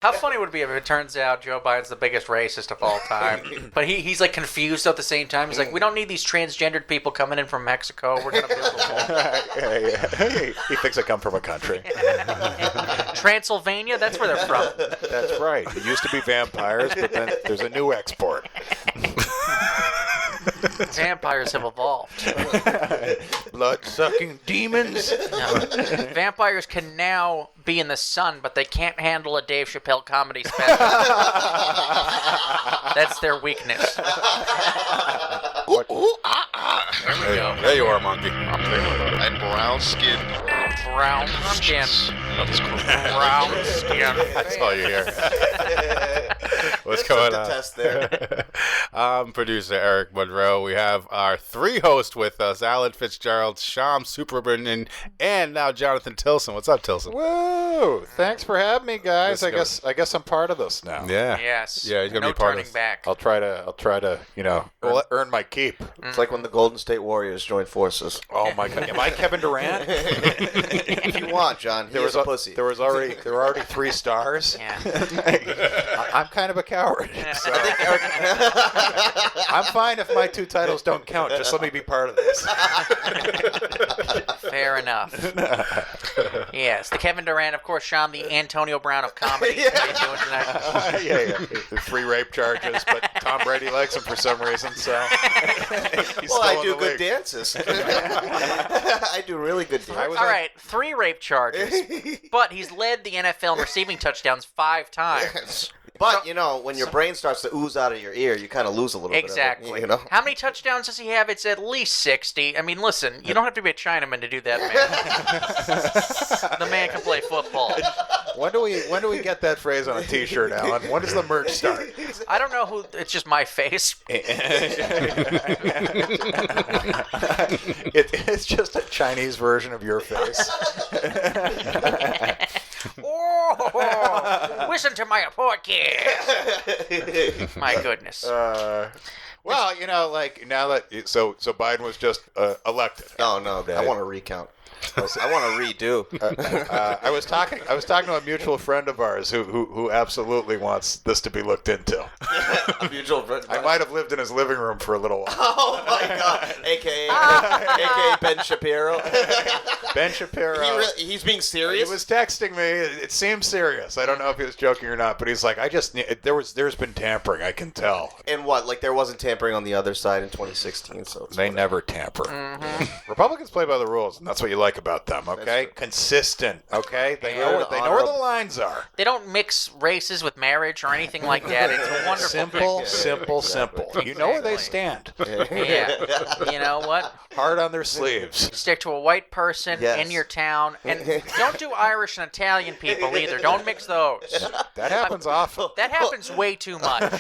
How funny would it be if it turns out Joe Biden's the biggest racist of all time, but he's like confused at the same time. He's like, we don't need these transgendered people coming in from Mexico. We're gonna build a wall. He thinks I come from a country. Transylvania, that's where they're from. That's right. It used to be vampires, but then there's a new export. Vampires have evolved. Blood-sucking demons. No. Vampires can now be in the sun, but they can't handle a Dave Chappelle comedy special. That's their weakness. There we go. There you are, monkey. And brown skin. Brown skin. That's cool. Brown skin. That's all you hear. What's Let's going put on? the test there. I'm producer Eric Monroe. We have our three hosts with us: Alan Fitzgerald, Sham Superman, and now Jonathan Tilson. What's up, Tilson? Whoa! Thanks for having me, guys. Let's I guess I'm part of this now. Yeah. Yes. Yeah, he's gonna no be part of turning this. back. I'll try to earn my keep. It's like when the Golden State Warriors joined forces. Oh my God! Am I Kevin Durant? If you want, John, he is a pussy. There were already 3 stars. Yeah. I'm kind of a coward. So. I'm fine if my 2 titles don't count. Just let me be part of this. Fair enough. Yes, the Kevin Durant, of course, Sean, the Antonio Brown of comedy. Yeah. How you doing tonight? Yeah. 3 rape charges, but Tom Brady likes him for some reason. So. He's Well, still I in do the good league. dances. I do really good dances. All right, 3 rape charges, but he's led the NFL in receiving touchdowns 5 times. But, when your brain starts to ooze out of your ear, you kind of lose a little Exactly. bit of it, How many touchdowns does he have? It's at least 60. I mean, listen, you don't have to be a Chinaman to do that, man. The man can play football. When do we get that phrase on a T-shirt, Alan? When does the merch start? I don't know who. It's just my face. It's just a Chinese version of your face. Oh, listen to my podcast. My goodness. Well, now that so Biden was just elected. Oh, no. I want to recount. I want to redo. I was talking to a mutual friend of ours who absolutely wants this to be looked into. A mutual friend. I might have lived in his living room for a little while. Oh, my God. AKA Ben Shapiro. Ben Shapiro. He's being serious? He was texting me. It seemed serious. I don't know if he was joking or not, but he's like, there's been tampering. I can tell. And what? Like there wasn't tampering on the other side in 2016. So They never tamper. Mm-hmm. Republicans play by the rules, and that's what you like about them. Okay, consistent. Okay, they know where the lines are. They don't mix races with marriage or anything like that. It's a wonderful thing. Simple. You know where they stand. Yeah. You know what? Hard on their sleeves. Stick to a white person in your town. And don't do Irish and Italian people either. Don't mix those. That happens often. That happens way too much.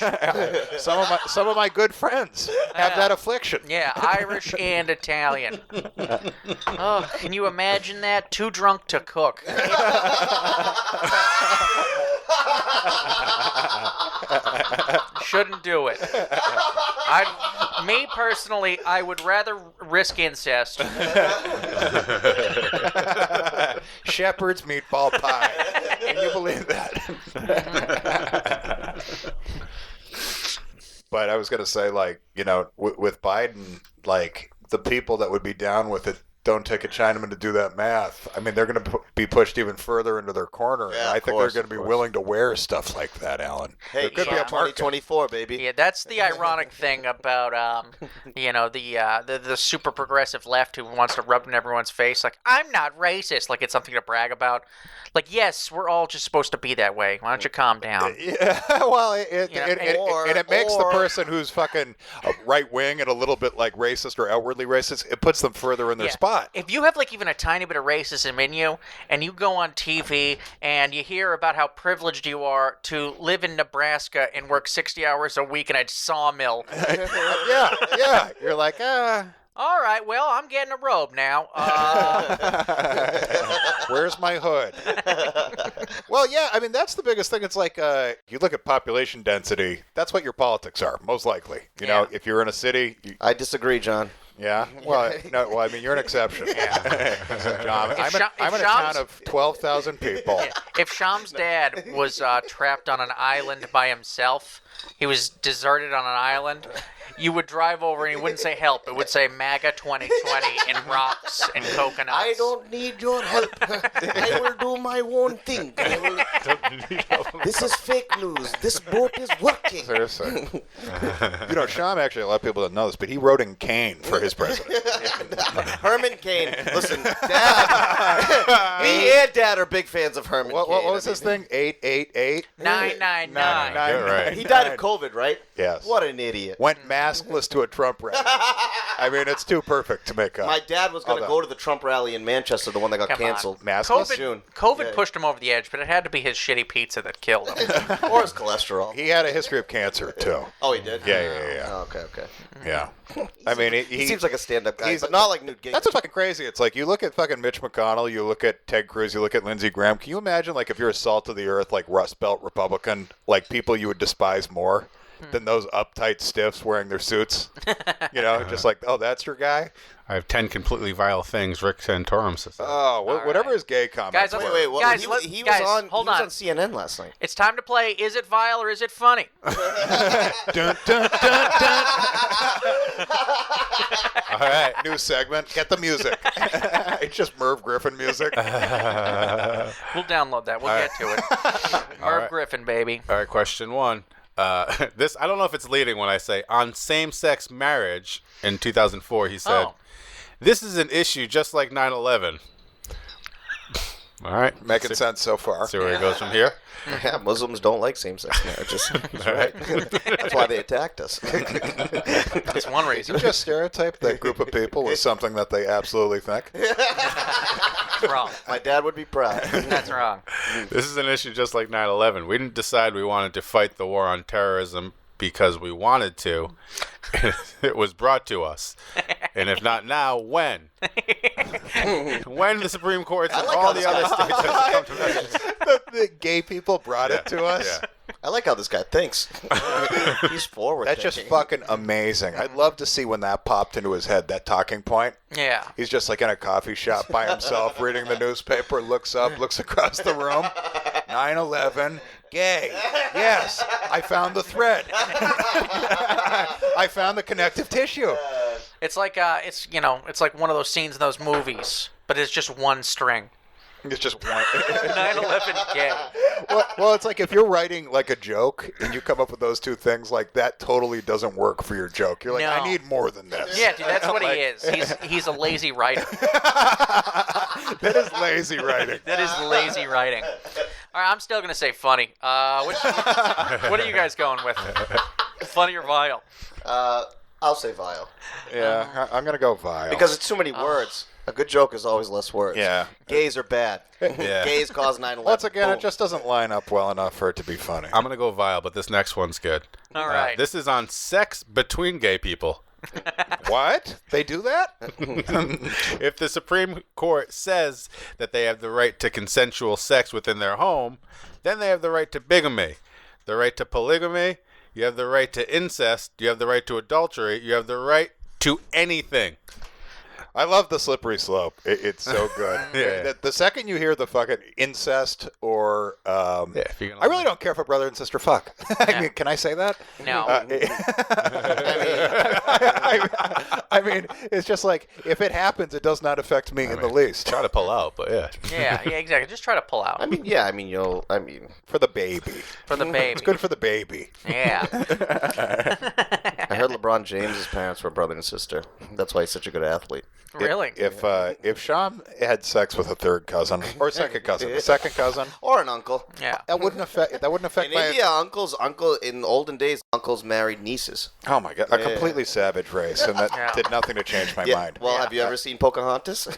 Some of my good friends have that affliction. Yeah, Irish and Italian. Oh, can you imagine that? Too drunk to cook. Shouldn't do it. Me personally, I would rather risk incest. Shepherd's meatball pie. Can you believe that? But I was going to say, with Biden, the people that would be down with it don't take a Chinaman to do that math. I mean, they're going to be pushed even further into their corner. Yeah, and I think they're going to be willing to wear stuff like that, Alan. Hey, there could be a market. 2024, baby. Yeah, that's the ironic thing about, the super progressive left who wants to rub in everyone's face. Like, I'm not racist. Like, it's something to brag about. Like, yes, we're all just supposed to be that way. Why don't you calm down? Yeah, well, it makes the person who's fucking right wing and a little bit like racist or outwardly racist, it puts them further in their spot. If you have even a tiny bit of racism in you, and you go on TV and you hear about how privileged you are to live in Nebraska and work 60 hours a week in a sawmill. Yeah. You're like, All right, well, I'm getting a robe now. Where's my hood? Well, yeah, I mean, that's the biggest thing. It's like, you look at population density, that's what your politics are, most likely. You know, if you're in a city... I disagree, John. Yeah. Well, no. Well, I mean, you're an exception. John, I'm in a town of 12,000 people. If Sham's dad was trapped on an island by himself, he was deserted on an island, you would drive over and he wouldn't say help. It would say MAGA 2020 in rocks and coconuts. I don't need your help. I will do my own thing. This is fake news. This boat is working. Seriously. Sham actually, a lot of people don't know this, but he wrote in Kane for his president. Herman Cain. Listen, Dad. Me and Dad are big fans of Herman Cain. What was this thing? 888? 999. You're right. He died of COVID, right? Yes. What an idiot. Went maskless to a Trump rally. I mean, it's too perfect to make up. My dad was going to go to the Trump rally in Manchester, the one that got Come on. canceled. Maskless? COVID pushed him over the edge, but it had to be his shitty pizza that killed him. Or his cholesterol. He had a history of cancer, too. Oh, he did? Yeah. Oh, okay. Yeah. I mean, He seems like a stand-up guy, he's- but not like Newt Gingrich. That's what's fucking crazy. It's like you look at fucking Mitch McConnell, you look at Ted Cruz, you look at Lindsey Graham. Can you imagine, like, if you're a salt of the earth, like Rust Belt Republican, like people you would despise more than those uptight stiffs wearing their suits? Just like, oh, that's your guy? I have 10 completely vile things Rick Santorum says. Oh, whatever his gay comments Guys, were. Wait, what? Guys, he guys, was on. hold he was on. on CNN last night. It's time to play Is It Vile or Is It Funny? Dun, dun, dun, dun. All right. New segment. Get the music. It's just Merv Griffin music. We'll download that. We'll get to it. Merv Griffin, baby. All right, question one. This, I don't know if it's leading when I say, on same-sex marriage in 2004, he said, this is an issue just like 9/11. All right. Making sense so far. See where he goes from here. Yeah, Muslims don't like same-sex marriages. That's right. That's why they attacked us. That's one You reason. just stereotype that group of people with something that they absolutely think. Wrong. My dad would be proud. That's wrong. This is an issue just like 9/11. We didn't decide we wanted to fight the war on terrorism because we wanted to. It was brought to us. And if not now, when? When the Supreme Courts and like all how the this other guy- states have come to measures. The gay people brought it to us. Yeah. I like how this guy thinks. He's forward. That's just thinking. fucking amazing. I'd love to see when that popped into his head, that talking point. Yeah. He's just like in a coffee shop by himself reading the newspaper, looks up, looks across the room. 9/11, gay. Yes, I found the thread. I found the connective tissue. It's like it's like one of those scenes in those movies, but it's just one string. It's just one. 9/11 gay. Well, it's like if you're writing like a joke and you come up with those two things, like that totally doesn't work for your joke. You're like, No. I need more than this. Yeah, dude, that's what he is. He's a lazy writer. That is lazy writing. That is lazy writing. All right, I'm still gonna say funny. What are you guys going with? Funny or vile? I'll say vile. Yeah, I'm gonna go vile. Because it's too many words. A good joke is always less words. Yeah. Gays are bad. Yeah. Gays cause 9/11. Once again, Boom. it just doesn't line up well enough for it to be funny. I'm going to go vile, but this next one's good. All right. This is on sex between gay people. What? They do that? If the Supreme Court says that they have the right to consensual sex within their home, then they have the right to bigamy, the right to polygamy, you have the right to incest, you have the right to adultery, you have the right to anything. I love the slippery slope. It's so good. Yeah. The second you hear the fucking incest or, if you're gonna I really don't care if a brother and sister fuck. I mean, can I say that? No. I mean, it's just like if it happens, it does not affect me in the least. Try to pull out, but yeah. Yeah, exactly. Just try to pull out For the baby. for the baby. It's good for the baby. Yeah. I heard LeBron James's parents were brother and sister. That's why he's such a good athlete. Really? If Sean had sex with a third cousin or second cousin, Or an uncle. Yeah. that wouldn't affect In my. India, in olden days, uncles married nieces. Oh my god, a completely savage race, and that did nothing to change my mind. Well, have you ever seen Pocahontas?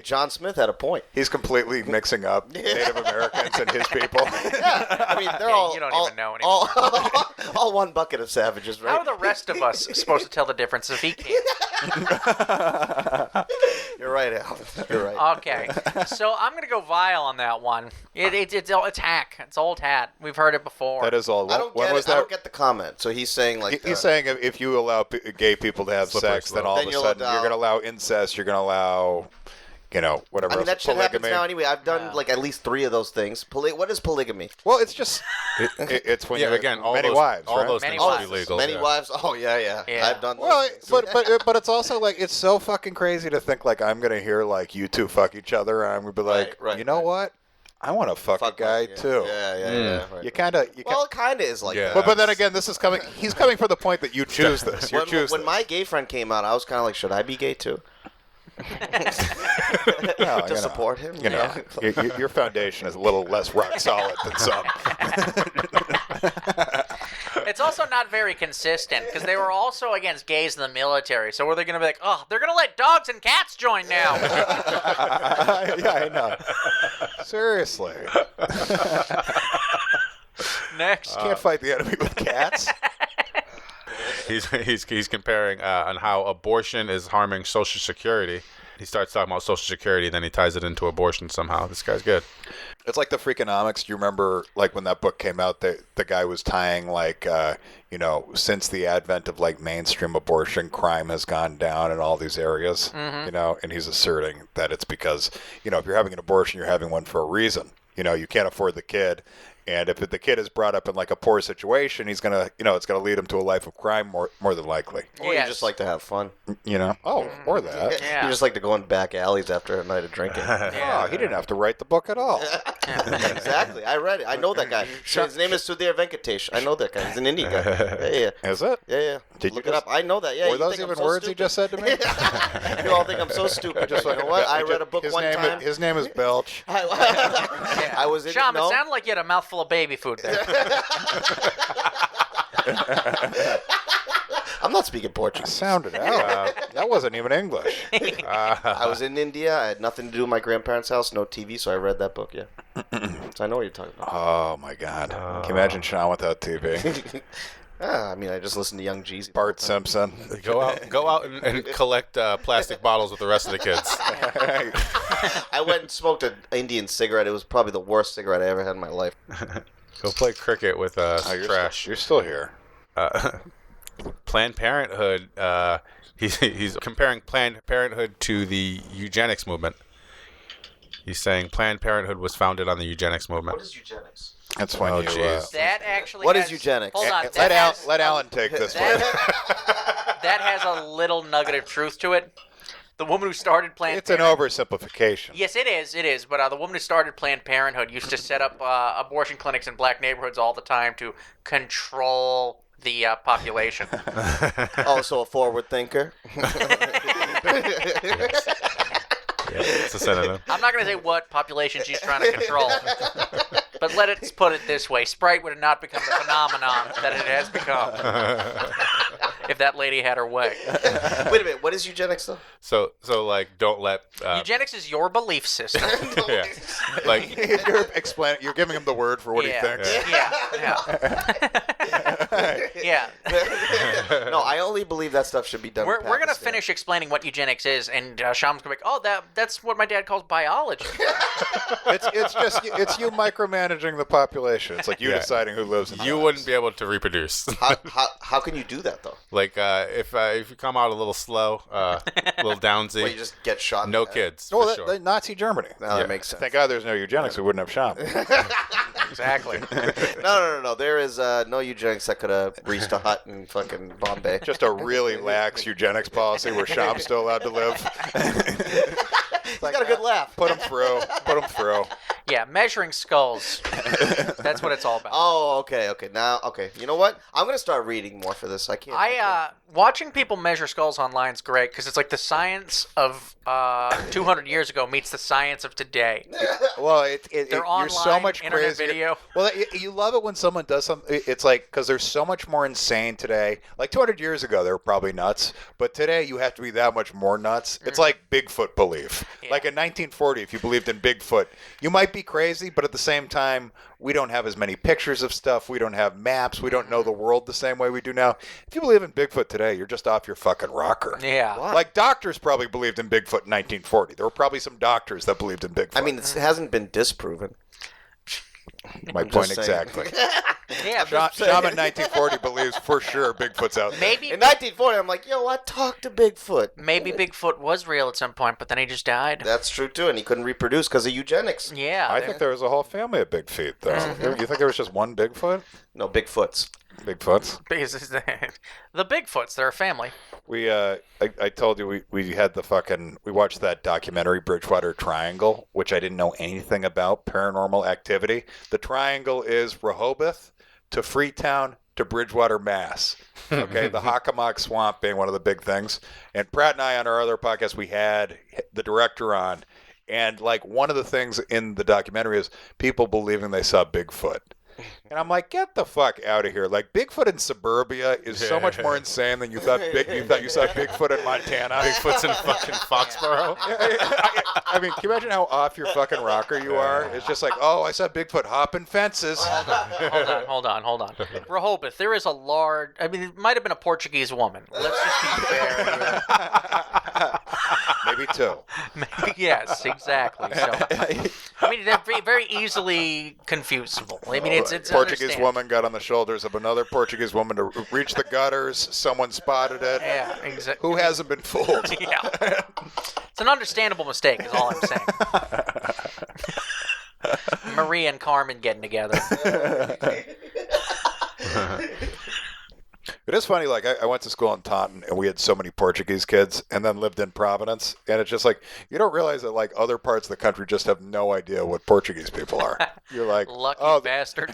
John Smith had a point. He's completely mixing up Native Americans and his people. Yeah, I mean they're Yeah, all you don't all, even know anymore. all one bucket of savages, right? How are the rest of us supposed to tell the difference if he can't? You're right, Al. You're right. Okay, so I'm gonna go Vile on that one. It's hack. It's old hat. We've heard it before. That is all. I don't when get was it. that? I don't get the comment. So he's saying like He's saying if you allow gay people to have Slippery sex, then slope. all Then of a you'll sudden allow- you're going to allow incest. You're going to allow, whatever. I mean, else, that shit happens polygamy. now anyway. I've done like at least 3 of those things. What is polygamy? Well, it's just it's when Yeah, you again, all many those, wives, all right? those Many things wives. should be legal. Many yeah. wives. Oh yeah. Yeah. I've done those Well, things. but it's also like it's so fucking crazy to think like I'm gonna hear like you two fuck each other and I'm gonna be like, Right, you know what? I want to fuck a guy yeah. too. Yeah. Right. You kind of. Well, it kind of is like Yeah. that. But then again, this is coming. He's coming from the point that you choose this. You choose when this. my gay friend came out, I was kind of like, should I be gay too? No, To support him? You know, your foundation is a little less rock solid than some. It's also not very consistent because they were also against gays in the military. So were they going to be like, oh, they're going to let dogs and cats join now? Yeah, I know. Seriously, Next. can't fight the enemy with cats. He's comparing on how abortion is harming Social Security. He starts talking about Social Security, then he ties it into abortion somehow. This guy's good. It's like the Freakonomics. Do you remember, like, when that book came out, the guy was tying, like, since the advent of, like, mainstream abortion, crime has gone down in all these areas, and he's asserting that it's because, if you're having an abortion, you're having one for a reason. You can't afford the kid. And if the kid is brought up in like a poor situation, he's gonna, it's gonna lead him to a life of crime more than likely. Or you just like to have fun. Or that. Yeah. You just like to go in back alleys after a night of drinking. Oh, he didn't have to write the book at all. Exactly. I read it. I know that guy. His name is Sudhir Venkatesh. I know that guy. He's an Indian guy. Yeah. Is it? Yeah. Did you Look it just- up. I know that. Yeah. Were you those think I'm even so words he stupid. just said to me? You all think I'm so stupid. Just you know what? I read a book his one name time. His name is Belch. I was in Sham, no. it sounded like you had a mouthful of baby food there. I'm not speaking Portuguese. Sounded out. That wasn't even English. I was in India. I had nothing to do with my grandparents' house, no TV, so I read that book, yeah. So I know what you're talking about. Oh my God! Can you imagine Sean without TV? I mean, I just listened to Young Jeezy. Bart Simpson. Go out and collect plastic bottles with the rest of the kids. I went and smoked an Indian cigarette. It was probably the worst cigarette I ever had in my life. Go play cricket with trash. You're still here. Planned Parenthood. He's comparing Planned Parenthood to the eugenics movement. He's saying Planned Parenthood was founded on the eugenics movement. What is eugenics? That's when you. jeez. That actually What has, is eugenics? Hold on. Let Alan take this one. That has a little nugget of truth to it. The woman who started Planned It's an Parenthood. oversimplification. Yes, it is. But the woman who started Planned Parenthood used to set up abortion clinics in black neighborhoods all the time to control the population. Also a forward thinker. It's a synonym. I'm not going to say what population she's trying to control. But let's put it this way. Sprite would have not become the phenomenon that it has become if that lady had her way. Wait a minute. What is eugenics, though? So like, don't let. Eugenics is your belief system. Yeah. Like, You're giving him the word for what he thinks. Yeah. No, I only believe that stuff should be done. We're in going to Pakistan. finish explaining what eugenics is, and Sham's going to be like, oh, that's what my dad calls biology. It's you micromanaging the population. It's like you Yeah. deciding who lives in the you house. wouldn't be able to reproduce. How can you do that, though? Like, if you come out a little slow, a little downsy, Where you just get shot in no the head? kids. Oh, for sure. Nazi Germany. No, that makes sense. Thank God there's no eugenics. We wouldn't have Sham. Exactly. No. There is no eugenics that could have reached a hut in fucking Bombay. Just a really lax eugenics policy where Sham's still allowed to live. He's got a good laugh. Put him through. Yeah, measuring skulls. That's what it's all about. Oh, okay. Now, you know what? I'm gonna start reading more for this. I can't. Watching people measure skulls online is great because it's like the science of 200 years ago meets the science of today. Well, They're you're online, so much internet crazier. video. Well, you love it when someone does something. It's like because there's so much more insane today. Like 200 years ago, they were probably nuts, but today you have to be that much more nuts. It's like Bigfoot belief. Yeah. Like in 1940, if you believed in Bigfoot, you might be crazy, but at the same time, we don't have as many pictures of stuff. We don't have maps. We don't know the world the same way we do now. If you believe in Bigfoot today, you're just off your fucking rocker. Yeah. Like doctors probably believed in Bigfoot in 1940. There were probably some doctors that believed in Bigfoot. I mean, it hasn't been disproven. my I'm point just saying. exactly. Yeah. Shaman 1940 believes for sure Bigfoot's out there. Maybe In 1940, I'm like, yo, I talked to Bigfoot. maybe Bigfoot was real at some point, but then he just died. That's true, too, and he couldn't reproduce because of eugenics. Yeah. I think there was a whole family of big feet, though. You think there was just one Bigfoot? No, Bigfoots. Bigfoots. The Bigfoots, they're a family. We, I told you we had we watched that documentary Bridgewater Triangle, which I didn't know anything about, paranormal activity. The triangle is Rehoboth to Freetown to Bridgewater, Mass. Okay, the Hockomock Swamp being one of the big things. And Pratt and I on our other podcast, we had the director on, and like one of the things in the documentary is people believing they saw Bigfoot. And I'm like, get the fuck out of here! Like Bigfoot in suburbia is so much more insane than you thought. You saw Bigfoot in Montana. Bigfoot's in fucking Foxborough. I mean, can you imagine how off your fucking rocker you are? It's just like, oh, I saw Bigfoot hopping fences. Hold on. Rehoboth, there is a large... I mean, it might have been a Portuguese woman. Let's just be fair. Maybe two. Yes, exactly. So, I mean, they're very easily confusable. I mean, it's Portuguese understandable. woman got on the shoulders of another Portuguese woman to reach the gutters. Someone spotted it. Yeah, exactly. Who hasn't been fooled? Yeah. It's an understandable mistake, is all I'm saying. Maria and Carmen getting together. It is funny, like, I went to school in Taunton, and we had so many Portuguese kids, and then lived in Providence, and it's just like, you don't realize that, like, other parts of the country just have no idea what Portuguese people are. You're like, Lucky oh, bastards.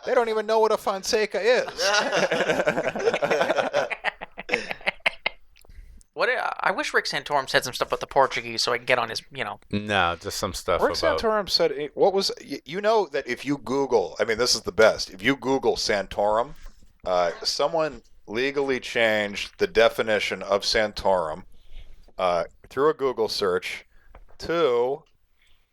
they don't even know what a Fonseca is. I wish Rick Santorum said some stuff about the Portuguese so I can get on his, No, just some stuff Rick about... Santorum said, what was, you know that if you Google, I mean, this is the best, if you Google Santorum, someone legally changed the definition of Santorum through a Google search to,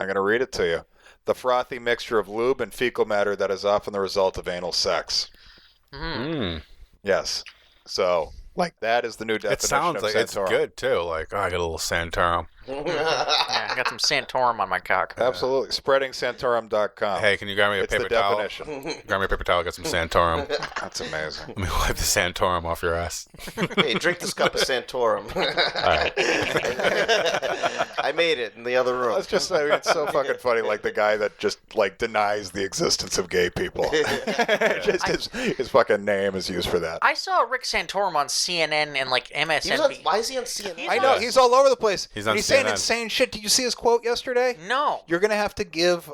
I'm going to read it to you, the frothy mixture of lube and fecal matter that is often the result of anal sex. Yes. So, like, that is the new definition It sounds of like Santorum. it's good, too. Like, oh, I got a little Santorum. Yeah, I got some Santorum on my cock. Absolutely. Spreadingsantorum.com. Hey, can you grab me a It's paper the towel? definition. Grab me a paper towel, get some Santorum. That's amazing. Let me wipe the Santorum off your ass. Hey, drink this cup of Santorum. Right. I made it in the other room. It's just, I mean, it's so fucking funny, like the guy that just, like, denies the existence of gay people. Just his fucking name is used for that. I saw Rick Santorum on CNN and, like, MSNBC. Why is he on CNN? I know, he's all over the place. He's on and he's saying CNN. insane shit. Did you see his quote yesterday? No. You're going to have to give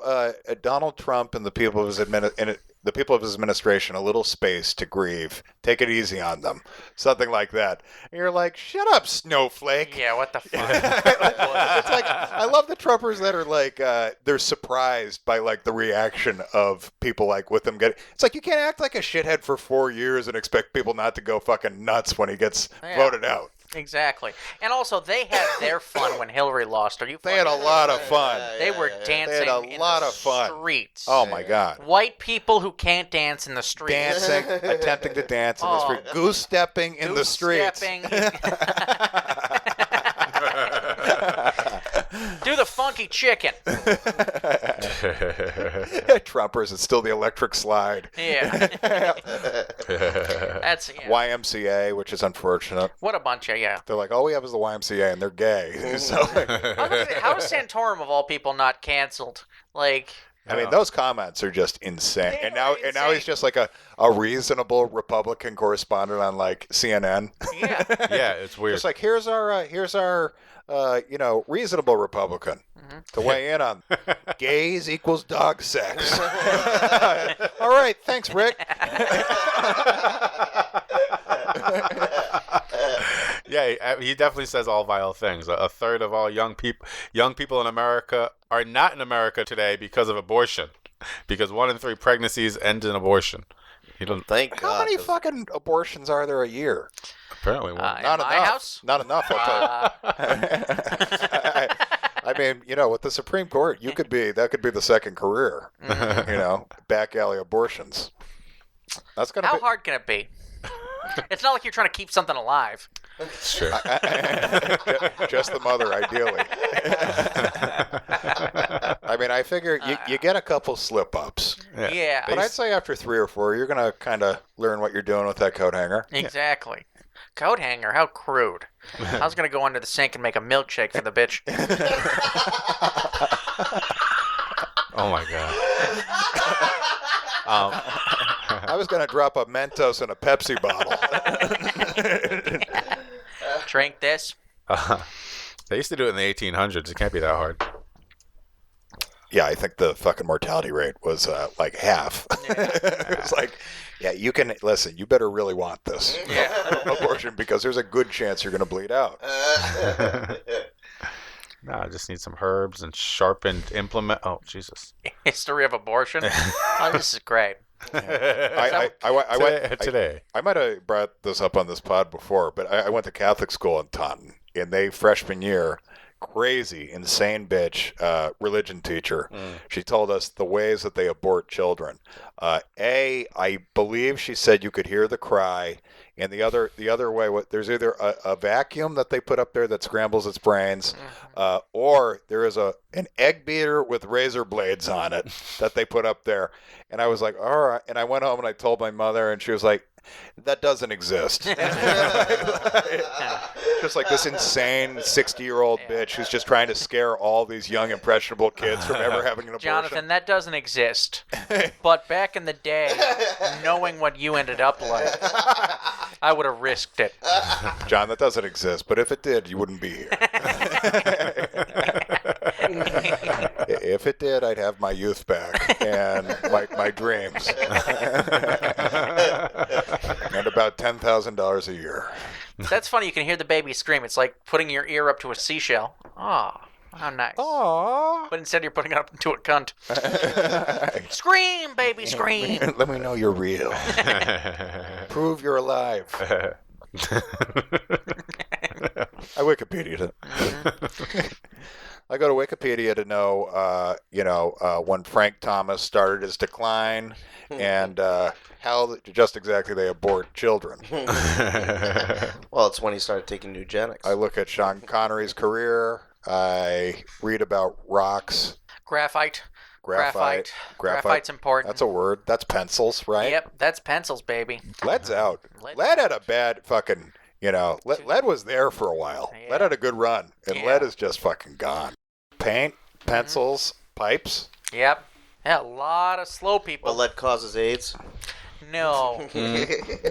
Donald Trump and the people of his administration a little space to grieve. Take it easy on them. Something like that. And you're like, shut up, snowflake. Yeah, what the fuck? It's like, I love the Trumpers that are like, they're surprised by like the reaction of people like with them getting. It's like, you can't act like a shithead for 4 years and expect people not to go fucking nuts when he gets voted out. Exactly. And also, they had their fun when Hillary lost. Are you? They had a lot of fun. They were dancing a lot of fun. streets. Oh my God. White people who can't dance in the streets. Dancing, attempting to dance in the street, goose stepping in the streets. Do the funky chicken. Trumpers, it's still the electric slide. Yeah. That's YMCA, which is unfortunate. What a bunch of They're like, all we have is the YMCA, and they're gay. So, How is Santorum of all people not canceled? Like, I mean, those comments are just insane. And now he's just like a reasonable Republican correspondent on like CNN. yeah. Yeah, it's weird. It's like here's our reasonable Republican to weigh in on gays equals dog sex. All right, thanks, Rick. Yeah, he definitely says all vile things. A third of all young people in America are not in America today because of abortion. Because 1 in 3 pregnancies end in abortion. Thank God. How many fucking abortions are there a year? Apparently, one. In Not my enough. house? Not enough. I'll tell you. I mean, with the Supreme Court, that could be the second career. Back alley abortions. That's gonna How be. hard can it be? It's not like you're trying to keep something alive. Sure. Just the mother, ideally. I mean, I figure you get a couple slip-ups. Yeah. But I'd say after 3 or 4, you're going to kind of learn what you're doing with that coat hanger. Exactly. Coat hanger, how crude. I was going to go under the sink and make a milkshake for the bitch. Oh, my God. I was going to drop a Mentos in a Pepsi bottle. Drink this. They used to do it in the 1800s. It can't be that hard. Yeah, I think the fucking mortality rate was like half. It was like, you can, listen, you better really want this abortion because there's a good chance you're going to bleed out. No, I just need some herbs and sharpened implement. Oh, Jesus. History of abortion. Oh, this is great. Today. I might have brought this up on this pod before, but I went to Catholic school in Taunton. In they freshman year, crazy, insane bitch, religion teacher. She told us the ways that they abort children. I believe she said you could hear the cry, and the other way, there's either a vacuum that they put up there that scrambles its brains, or there is an egg beater with razor blades on it that they put up there. And I was like, all right. And I went home and I told my mother, and she was like, that doesn't exist. Just like this insane 60-year-old bitch who's just trying to scare all these young, impressionable kids from ever having an abortion. Jonathan, that doesn't exist. But back in the day, knowing what you ended up like, I would have risked it. John, that doesn't exist. But if it did, you wouldn't be here. If it did, I'd have my youth back and my dreams. And about $10,000 a year. That's funny. You can hear the baby scream. It's like putting your ear up to a seashell. Oh, how nice. Aww. But instead, you're putting it up to a cunt. Scream, baby, scream. Let me know you're real. Prove you're alive. I Wikipedia'd it. I go to Wikipedia to know, when Frank Thomas started his decline and how just exactly they abort children. Well, it's when he started taking eugenics. I look at Sean Connery's career. I read about rocks. Graphite. Graphite. Graphite's important. That's a word. That's pencils, right? Yep, that's pencils, baby. Lead's out. Lead- Lead had a bad fucking, lead was there for a while. Yeah. Lead had a good run, and Yeah. lead is just fucking gone. Paint, pencils, pipes. Yep. Yeah, a lot of slow people. But lead causes AIDS. No,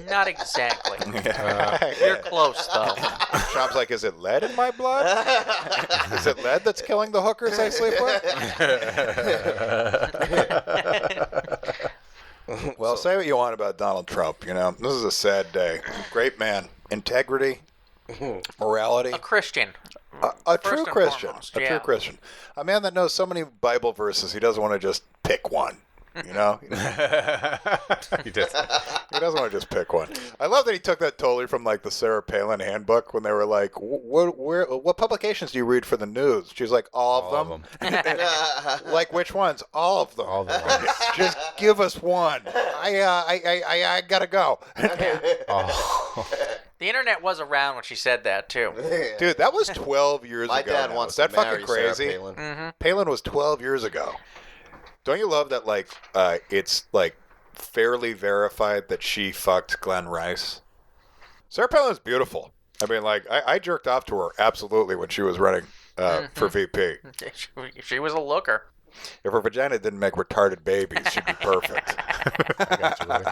not exactly. You're close, though. Sean's like, is it lead in my blood? Is it lead that's killing the hookers I sleep with? Well, say what you want about Donald Trump. This is a sad day. Great man. Integrity, morality. A Christian. A true and Christian. foremost, A yeah. true Christian. A man that knows so many Bible verses, he doesn't want to just pick one. He does. He did. He doesn't want to just pick one. I love that he took that totally from like the Sarah Palin handbook when they were like, what publications do you read for the news? She's like, all of them. Like which ones? All of them. All the ones. Just give us one. I gotta go. Oh. The internet was around when she said that, too. Dude, that was 12 years My ago. dad now. wants Is that to fucking marry crazy? Sarah Palin. Palin was 12 years ago. Don't you love that, like, it's, like, fairly verified that she fucked Glenn Rice? Sarah Palin's beautiful. I mean, like, I jerked off to her absolutely when she was running for VP. She was a looker. If her vagina didn't make retarded babies, she'd be perfect. I got you, buddy.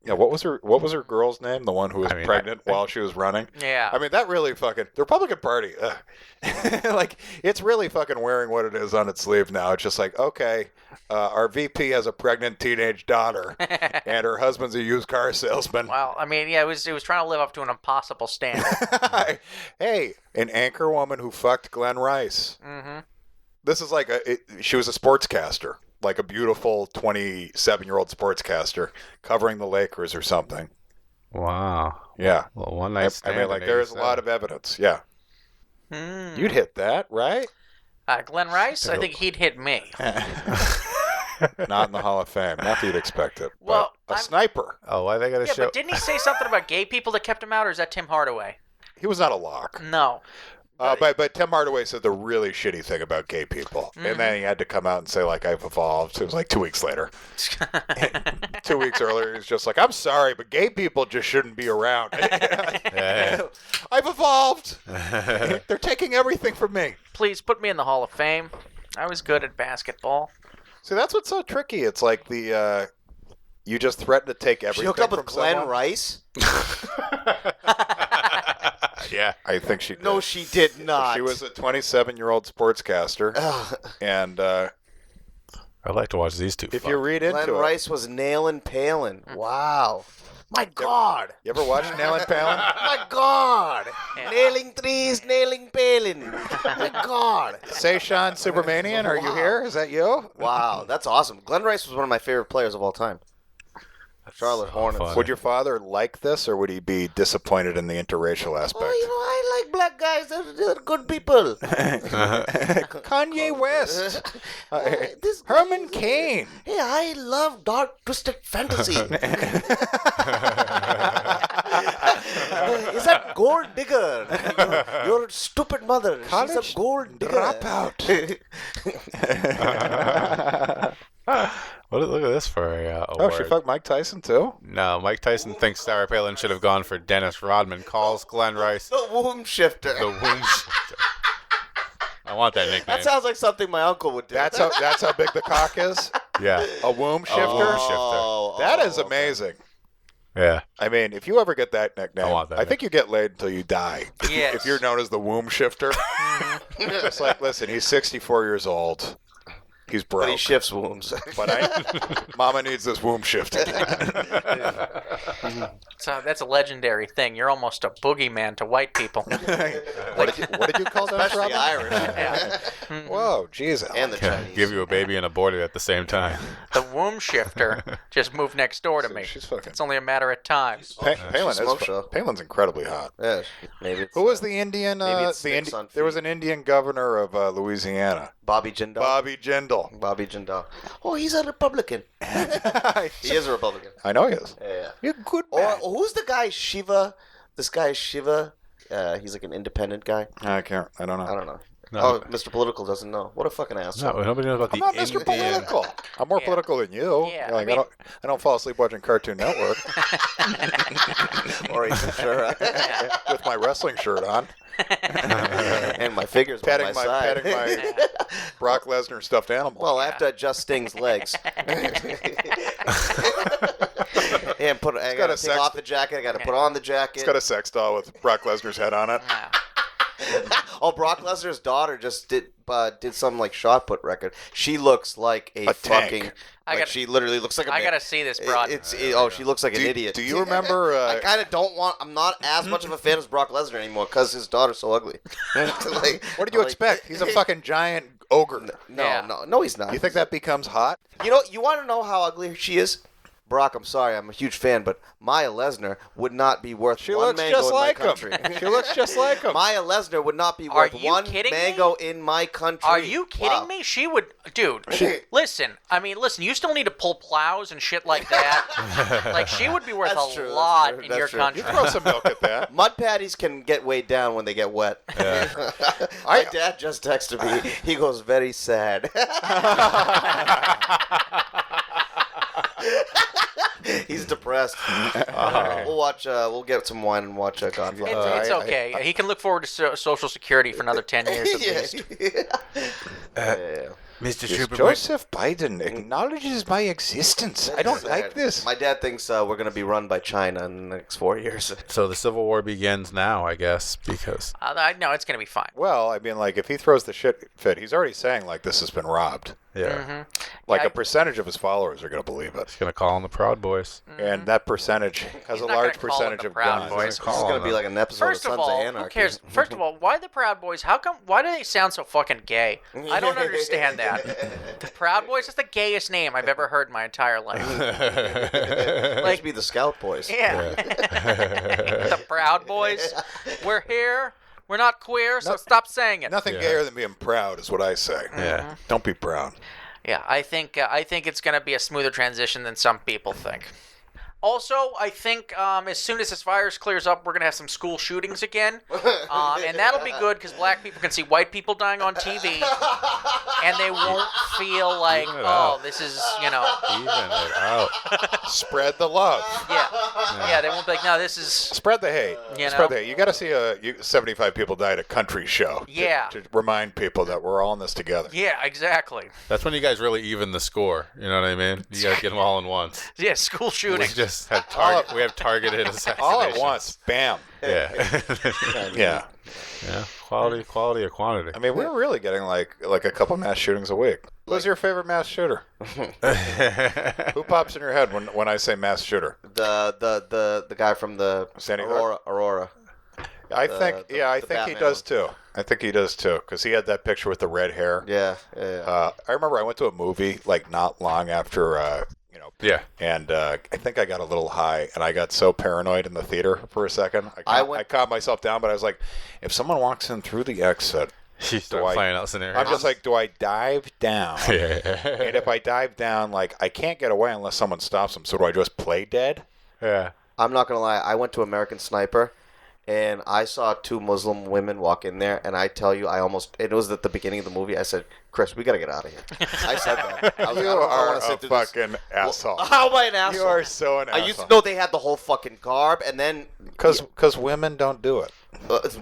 Yeah, what was her girl's name? The one who was pregnant while she was running? Yeah. I mean, that really fucking... The Republican Party, like, it's really fucking wearing what it is on its sleeve now. It's just like, okay, our VP has a pregnant teenage daughter, and her husband's a used car salesman. Well, I mean, yeah, it was trying to live up to an impossible standard. Hey, an anchor woman who fucked Glenn Rice. Mm-hmm. This is like she was a sportscaster. Like a beautiful 27-year-old sportscaster covering the Lakers or something. Wow. Yeah. Well, one night I stand. mean, like, there is a lot of evidence. Yeah. You'd hit that, right? Glenn Rice, I think he'd hit me. Not in the Hall of Fame. Not that you'd expect it. Well, but a I'm- sniper. Oh, why they got to Yeah, show? but didn't he say something about gay people that kept him out, or is that Tim Hardaway? He was not a lock. No. But Tim Hardaway said the really shitty thing about gay people. And then he had to come out and say, like, I've evolved. It was like 2 weeks later. 2 weeks earlier, he was just like, I'm sorry, but gay people just shouldn't be around. Yeah. I've evolved. They're taking everything from me. Please put me in the Hall of Fame. I was good at basketball. See, that's what's so tricky. It's like the you just threaten to take everything She hooked up from with Glenn someone. Rice? Yeah. I think she did. No, she did not. She was a 27-year-old sportscaster. And I'd like to watch these two. if fuck. you read into Glenn it... Rice was nailing Palin. Wow. My God. You ever watch Nail and Palin? My God. Nailing threes, nailing Palin. My God. Say, Sean Supermanian, are you here? Is that you? Wow, that's awesome. Glenn Rice was one of my favorite players of all time. Charlotte Hornets. funny. Would your father like this, or would he be disappointed in the interracial aspect? I like black guys. They're good people. Kanye West. This Herman Cain. Hey, I love dark, twisted fantasy. Is that gold digger? Your stupid mother. She's College a gold digger. dropout. Look at this for a Oh, award. she fucked Mike Tyson, too? No, Mike Tyson thinks Sarah Palin should have gone for Dennis Rodman. Calls Glenn Rice The womb shifter. the womb shifter. I want that nickname. That sounds like something my uncle would do. That's how big the cock is? Yeah. A womb shifter? womb shifter. That is okay. amazing. Yeah. I mean, if you ever get that nickname, I want that I think you get laid until you die. Yes. If you're known as the womb shifter. It's like, listen, he's 64 years old. He's broke. But he shifts wombs. But Mama needs this womb shifted. So that's a legendary thing. You're almost a boogeyman to white people. What did you call that, Especially Robin? Irish. Whoa, Jesus. And the Chinese. Give you a baby and abort it at the same time. The womb shifter just moved next door to me. She's fucking... It's only a matter of time. Palin smoke show. Palin's incredibly hot. Yeah, maybe it's, Who was the Indian? maybe it's sticks on There was feet. an Indian governor of Louisiana, Bobby Jindal. Bobby Jindal. Bobby Jindal. Oh, he's a Republican. He is a Republican. I know he is. Yeah. You're a good Or man. who's the guy Shiva? This guy is Shiva. He's like an independent guy. I can't. I don't know. I don't know. No. Oh, Mr. Political doesn't know. What a fucking asshole. No, nobody knows about I'm the not Mr. Indian. Political. I'm more Yeah. political than you. Yeah, You're like, I mean- I don't fall asleep watching Cartoon Network Or he's sure. with my wrestling shirt on, And my figure's by my side. petting my Brock Lesnar stuffed animal. Well, I have to adjust Sting's legs. And I got a gotta take off the jacket. I gotta put on the jacket. It's got a sex doll with Brock Lesnar's head on it. Oh, Brock Lesnar's daughter just did some like shot put record. She looks like a A fucking. tank. She literally looks like a. I gotta see this broad. She looks like an idiot. Do you remember? I kind of don't want. I'm not as much of a fan as Brock Lesnar anymore because his daughter's so ugly. Like, What did you expect? He's a fucking giant ogre. No, he's not. You think that becomes hot? You know, you want to know how ugly she is? Brock, I'm sorry, I'm a huge fan, but Maya Lesnar would not be worth She one looks mango just in my like him. country. She looks just like him. Maya Lesnar would not be Are worth you one kidding mango in my country. Are you kidding Wow. me? She would, dude. Listen, you still need to pull plows and shit like that. Like she would be worth That's a true, that's lot true, in that's your true. country. Throw some milk at that. Mud patties can get weighed down when they get wet. My dad just texted me. He goes, very sad. He's depressed. We'll watch. We'll get some wine and watch Godfather. It's okay. He can look forward to Social Security for another 10 years at least. Mr. Joseph Biden acknowledges my existence. I don't like this. My dad thinks we're going to be run by China in the next 4 years. So the Civil War begins now, I guess, because No, it's gonna be fine. Well, I mean, like, if he throws the shit fit, he's already saying, like, this has been robbed. Yeah. Like Yeah, a percentage of his followers are going to believe it. He's gonna call them the Proud Boys. And that percentage has He's a not large gonna call them percentage the of Proud guns. Boys. This is gonna be like an episode First of of Sons all, of who Anarchy. cares? First of all, why the Proud Boys? Why do they sound so fucking gay? I don't understand that. The Proud Boys is the gayest name I've ever heard in my entire life. It should be the Scout Boys. Yeah. The Proud Boys. We're here. We're not queer, so stop saying it. Nothing Yeah. gayer than being proud is what I say. Yeah. Don't be proud. Yeah, I think it's going to be a smoother transition than some people think. Also, I think as soon as this virus clears up, we're going to have some school shootings again. And that'll be good because black people can see white people dying on TV. And they won't feel like, Even it oh, out. this is, Even it out. Spread the love. yeah, they won't be like, no, this is, Spread the hate. You Spread know? the hate. You got to see 75 people die at a country show. Yeah. To remind people that we're all in this together. yeah, exactly. That's when you guys really even the score. You know what I mean? You gotta get them all in once. Yeah, school We shootings. just have we have targeted assassinations. All at once. Bam. Yeah. Yeah. Yeah. Quality or quantity. I mean, we're really getting like a couple mass shootings a week. Who's your favorite mass shooter? Who pops in your head when I say mass shooter? The guy from the Sandy Hook? Aurora. I think he Batman does too. I think he does too, because he had that picture with the red hair. Yeah. I remember I went to a movie like not long after, Yeah. and I think I got a little high, and I got so paranoid in the theater for a second. I calmed myself down, but I was like, if someone walks in through the exit, She started playing out scenarios. I'm just like, do I dive down? Yeah. And if I dive down, like, I can't get away unless someone stops them. So do I just play dead? Yeah. I'm not gonna lie. I went to American Sniper, and I saw two Muslim women walk in there, and I tell you, it was at the beginning of the movie. I said, "Chris, we gotta get out of here." I said that. I was like, You I don't are wanna sit a through this. fucking asshole. How am I an asshole? You are so an I asshole. used to know they had the whole fucking garb, and then Because women don't do it.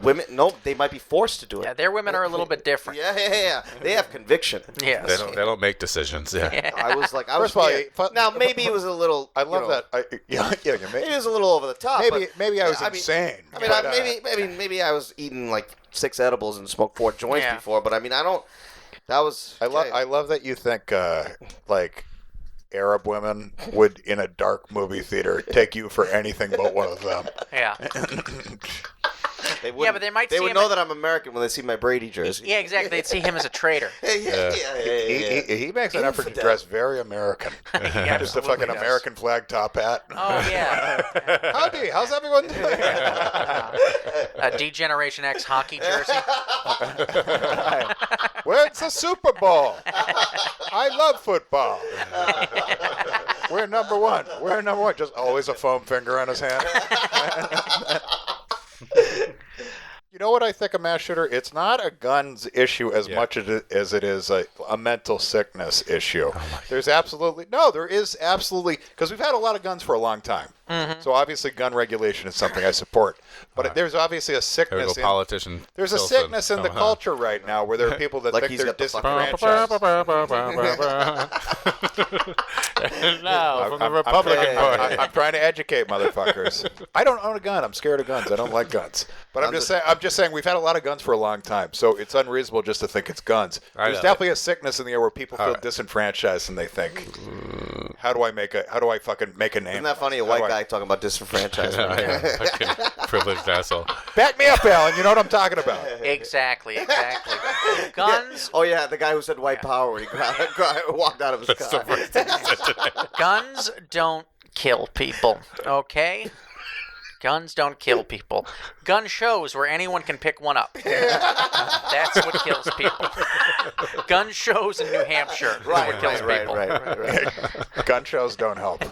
women. No, they might be forced to do it. Yeah, their women are a little bit different. Yeah. They have conviction. Yes. They don't make decisions. Yeah. I was like, I was First of all, scared. Now maybe it was a little. I love that. Maybe it was a little over the top. Maybe I was but, insane. I mean, but, maybe I was eating like 6 edibles and smoked 4 joints Yeah. before. But I mean, I don't. That was. I love that you think like Arab women would in a dark movie theater take you for anything but one of them. Yeah. They Yeah, but they might They see would him know at- that I'm American when they see my Brady jersey. Yeah, exactly. They'd see him as a traitor. Yeah. He makes an effort to Infidel. dress very American. Just a fucking does. American flag top hat. Oh, yeah. Howdy, how's everyone doing? A D-Generation X hockey jersey. Where's the Super Bowl? I love football. We're number one. Just always a foam finger on his hand. You know what I think a mass shooter? It's not a guns issue as much as it is a mental sickness issue. There is absolutely, because we've had a lot of guns for a long time. Mm-hmm. So obviously gun regulation is something I support. But there's obviously a There we sickness go, politician. there's a Tilson. sickness in the culture right now where there are people that Like think he's they're got the disenfranchised. And now, from the I'm Republican trying- Party. I'm trying to educate motherfuckers. I don't own a gun. I'm scared of guns. I don't like guns. But I'm just saying we've had a lot of guns for a long time, so it's unreasonable just to think it's guns. I There's know. definitely a sickness in the air where people feel right. disenfranchised and they think, how do I fucking make a name? Isn't that funny? A white guy talking about disenfranchisement. I am fucking privileged asshole. Back me up, Alan. You know what I'm talking about. Exactly. Guns, Oh yeah, the guy who said white power when he walked out of his That's the car. first thing he said today. guns don't kill people, okay? Guns don't kill people. Gun shows where anyone can pick one up. That's what kills people. Gun shows in New Hampshire is what kills people. Right. Gun shows don't help.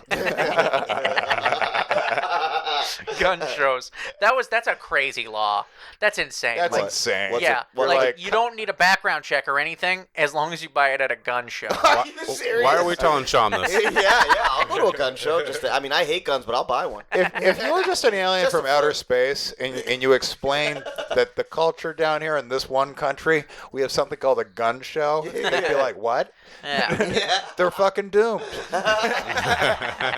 Gun shows. That's a crazy law. That's insane. That's Like, insane. yeah, We're like you don't need a background check or anything as long as you buy it at a gun show. Are you serious? Why are we telling Sean this? yeah, I'll go to a gun show. I mean, I hate guns, but I'll buy one. If you were just an alien Just from a outer space and you explained that the culture down here in this one country, we have something called a gun show, they'd be like, what? Yeah. They're fucking doomed.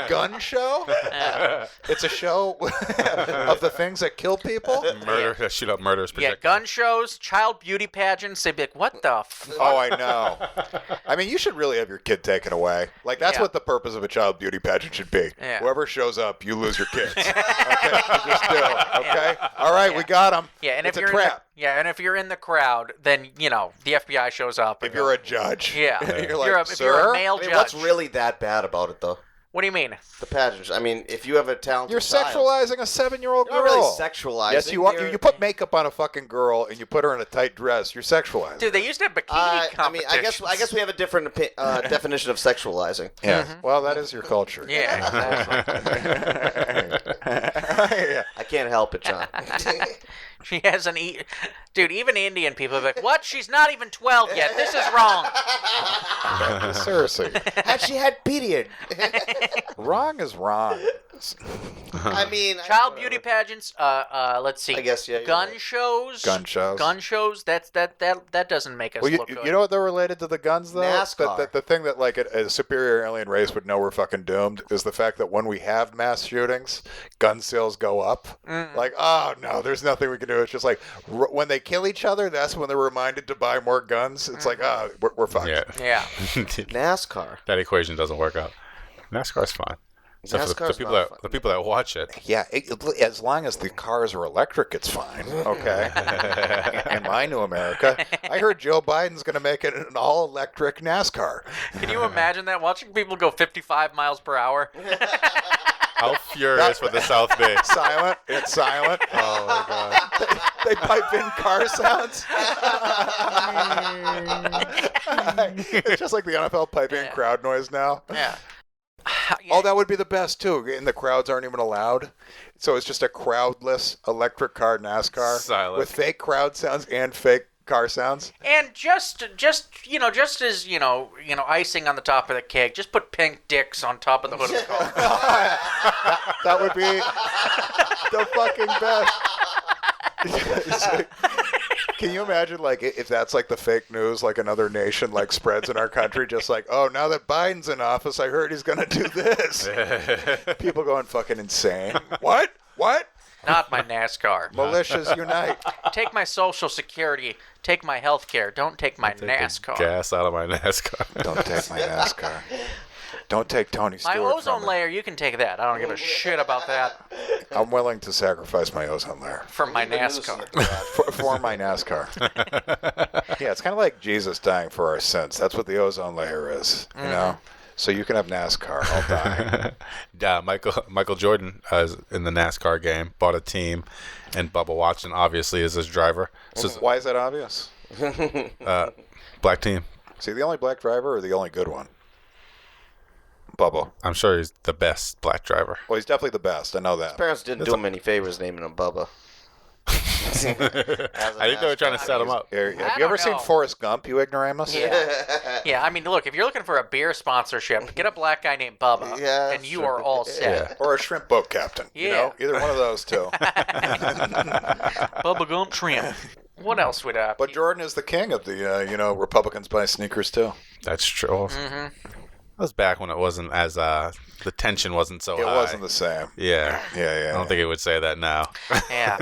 Gun show? It's a show of the things that kill people. Murder, shoot up murderers. Yeah, gun shows, child beauty pageants. They'd be like, what the fuck? Oh, I know. I mean, you should really have your kid taken away. Like, that's Yeah. what the purpose of a child beauty pageant should be. Yeah. Whoever shows up, you lose your kids. Okay? You just do. Okay? All right, we got them. Yeah, and it's if a you're trap. and if you're in the crowd, then the FBI shows up. If you're a judge. Yeah. You're like, if you're a sir? male I mean, judge. what's really that bad about it, though? What do you mean? The pageant. I mean, if you have a talented You're child, sexualizing a 7-year-old girl. you're not really sexualizing. Yes, you are. You put makeup on a fucking girl and you put her in a tight dress. You're sexualizing. Dude, they used to have bikini I mean, competitions. I guess we have a different definition of sexualizing. Yeah. Well, that is your culture. Yeah. Yeah. I can't help it, John. She hasn't eaten. Dude, even Indian people are like, what? She's not even 12 yet. This is wrong. Seriously. Had she had period? Wrong is wrong. I mean, Child beauty pageants. Let's see. I guess, yeah, you're Gun right. shows. Gun shows. Gun shows. That doesn't make us Well, look good. you know what they're related to the guns, though? NASCAR. The thing that, like, a superior alien race would know we're fucking doomed is the fact that when we have mass shootings, gun sales go up. Like, oh, no, there's nothing we can do. It's just like, when they kill each other, that's when they're reminded to buy more guns. It's like, oh, we're fucked. Yeah. Yeah. NASCAR. That equation doesn't work out. NASCAR's fine. Except for NASCAR's not fun. the people that watch it. Yeah, as long as the cars are electric, it's fine. Okay. In my new America, I heard Joe Biden's going to make it an all-electric NASCAR. Can you imagine that? Watching people go 55 miles per hour. How furious would the South be? Silent. It's silent. Oh my god. They pipe in car sounds. It's just like the NFL piping in crowd noise now. Yeah. Oh, that would be the best, too. And the crowds aren't even allowed. So it's just a crowdless electric car NASCAR. Silent. With fake crowd sounds and fake car sounds. And just as icing on the top of the cake, just put pink dicks on top of the hood of the car. That would be the fucking best. It's like, can you imagine, like, if that's like the fake news, like another nation like spreads in our country, just like, oh, now that Biden's in office, I heard he's gonna do this. People going fucking insane. What? Not my NASCAR. Militias unite. Take my Social Security. Take my health care. Don't take my NASCAR. Gas out of my NASCAR. Don't take my NASCAR. Don't take Tony My Stewart ozone from me. layer, you can take that. I don't give a shit about that. I'm willing to sacrifice my ozone layer From my NASCAR. for my NASCAR. Yeah, it's kind of like Jesus dying for our sins. That's what the ozone layer is, you know? So you can have NASCAR. I'll die. Yeah, Michael Jordan is in the NASCAR game, bought a team, and Bubba Watson obviously is his driver. So Why is that obvious? black team. See, the only black driver or the only good one? Bubba. I'm sure he's the best black driver. Well, he's definitely the best. I know that. Parents didn't do him any favors naming him Bubba. I think they were trying to set him up. Have I you ever don't seen know. Forrest Gump, you ignoramus? Yeah, I mean, look, if you're looking for a beer sponsorship, get a black guy named Bubba, Yeah, and you sure. are all set. Or a shrimp boat captain. You know? Either one of those two. Bubba Gump Shrimp. What else would But Jordan is the king of the, Republicans buy sneakers, too. That's true. That was back when it wasn't as the tension wasn't so It high. wasn't the same. Yeah. Yeah. I don't think it would say that now. Yeah.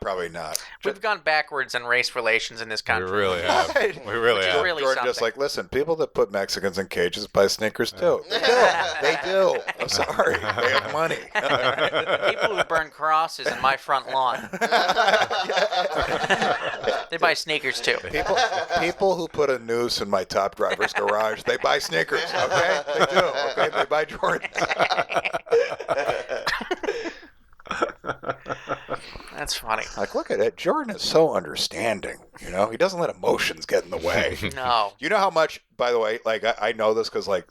Probably not. We've gone backwards in race relations in this We country. really have. We really Which is have. really Jordan just something. like, listen, people that put Mexicans in cages buy sneakers, too. They do. They do. I'm sorry. They have money. People who burn crosses in my front lawn. They buy sneakers too. People who put a noose in my top driver's garage, they buy sneakers, okay? They do, okay? They buy Jordans. That's funny. Like, look at it. Jordan is so understanding, He doesn't let emotions get in the way. No. You know how much, by the way, like, I know this because, like,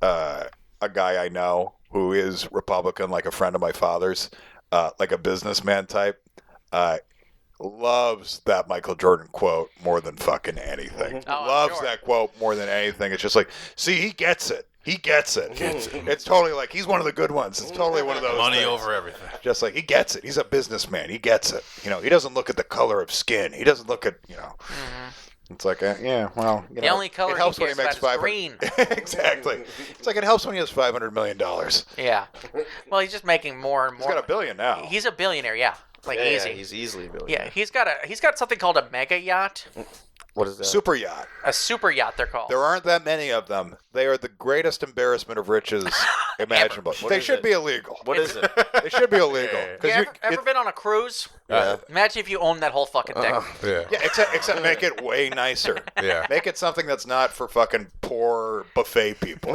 a guy I know who is Republican, like a friend of my father's, like a businessman type, loves that Michael Jordan quote more than fucking anything. Oh, I'm Loves sure. that quote more than anything. It's just like, see, he gets it. He gets it. It's totally like he's one of the good ones. It's totally one of those Money things. over everything. Just like he gets it. He's a businessman. He gets it. He doesn't look at the color of skin. He doesn't look at, It's like, yeah, well, you The know, only color it helps he when he cares makes about is 500. green. Exactly. It's like it helps when he has $500 million. Yeah. Well, he's just making more and He's more. got $1 billion now. He's a billionaire, yeah. Like easy. Yeah, he's easily a billion. Yeah, he's got something called a mega yacht, What is that? Super yacht. a super yacht. They're called. There aren't that many of them. They are the greatest embarrassment of riches imaginable. What They is should it? be illegal. What is it? They should be illegal. You 'Cause ever been on a cruise? Yeah. Imagine if you owned that whole fucking thing. Yeah. yeah, except make it way nicer. Yeah. Make it something that's not for fucking poor buffet people.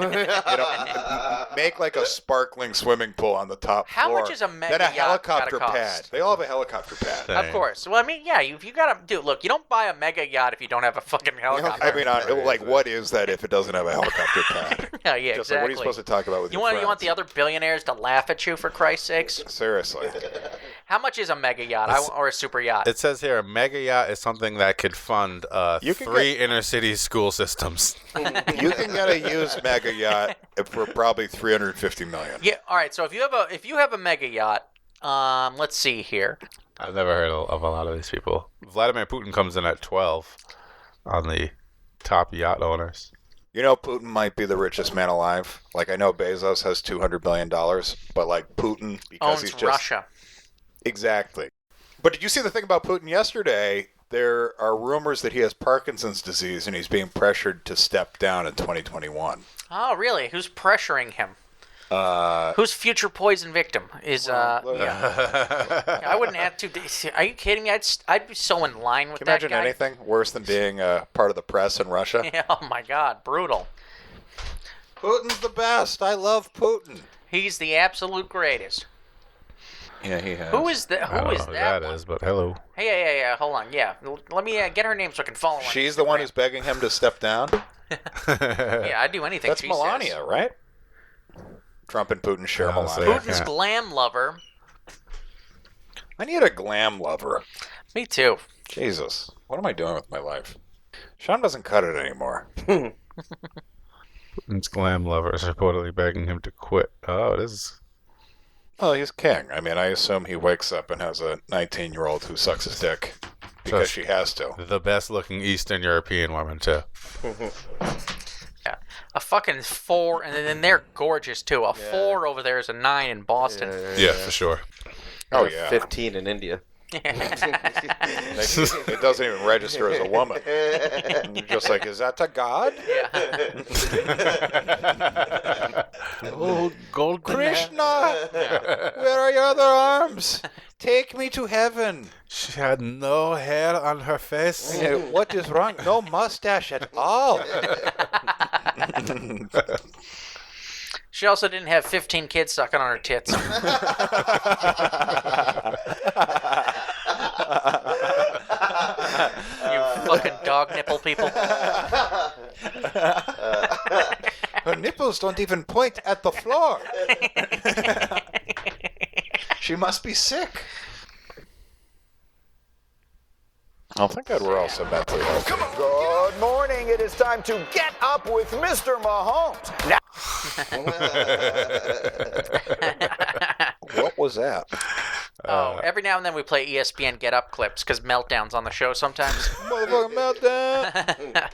Make like a sparkling swimming pool on the top How floor. much is a mega Then a yacht helicopter gotta pad. cost? They all have a helicopter pad. Of course. Well, I mean, yeah, if you gotta do. Look, you don't buy a mega yacht if you don't have a fucking helicopter. I mean, like, what is that if it doesn't have a helicopter pad? yeah, yeah, Just exactly. like, what are you supposed to talk about with You your want friends? the other billionaires to laugh at you, for Christ's sakes? Seriously. How much is a mega yacht or a super yacht? It says here a mega yacht is something that could fund You can 3 inner city school systems. You can get a used mega yacht for probably $350 million. Yeah. All right. So if you have a mega yacht, let's see here. I've never heard of a lot of these people. Vladimir Putin comes in at 12 on the top yacht owners. You know, Putin might be the richest man alive. Like, I know Bezos has $200 billion, but like Putin, because Owns he's just Russia. Exactly. But did you see the thing about Putin yesterday? There are rumors that he has Parkinson's disease and he's being pressured to step down in 2021. Oh, really? Who's pressuring him? Whose future poison victim is? Yeah. I wouldn't have to. Are you kidding me? I'd be so in line with Can you that imagine guy. anything worse than being part of the press in Russia? Yeah, oh my God, brutal. Putin's the best. I love Putin. He's the absolute greatest. Yeah, he has. Who is that? I Who don't is know who that? that one? is, but hello. Hey, yeah. Hold on. Yeah, let me get her name so I can follow her. on She's the one Instagram. who's begging him to step down? Yeah, I'd do anything. That's she Melania, says. right? Trump and Putin share Honestly, Melania. Putin's glam lover. I need a glam lover. Me too. Jesus. What am I doing with my life? Sean doesn't cut it anymore. Putin's glam lover is reportedly begging him to quit. Oh, it is. Oh, he's king. I mean, I assume he wakes up and has a 19-year-old who sucks his dick because she has to. The best looking Eastern European woman, too. Yeah, a fucking 4, and then they're gorgeous too. A 4 over there is a 9 in Boston. Yeah, for sure. Oh, yeah. 15 in India. It doesn't even register as a woman. And you're just like, is that a god? Oh, gold Krishna! Where are your other arms? Take me to heaven. She had no hair on her face. What is wrong? No mustache at all. She also didn't have 15 kids sucking on her tits. You fucking dog nipple people. Her nipples don't even point at the floor. She must be sick. I think that we're also mentally healthy. Good morning. It is time to get up with Mr. Mahomes. Now, What was that? Every now and then we play ESPN Get Up clips because Meltdown's on the show sometimes. Motherfucking Meltdown.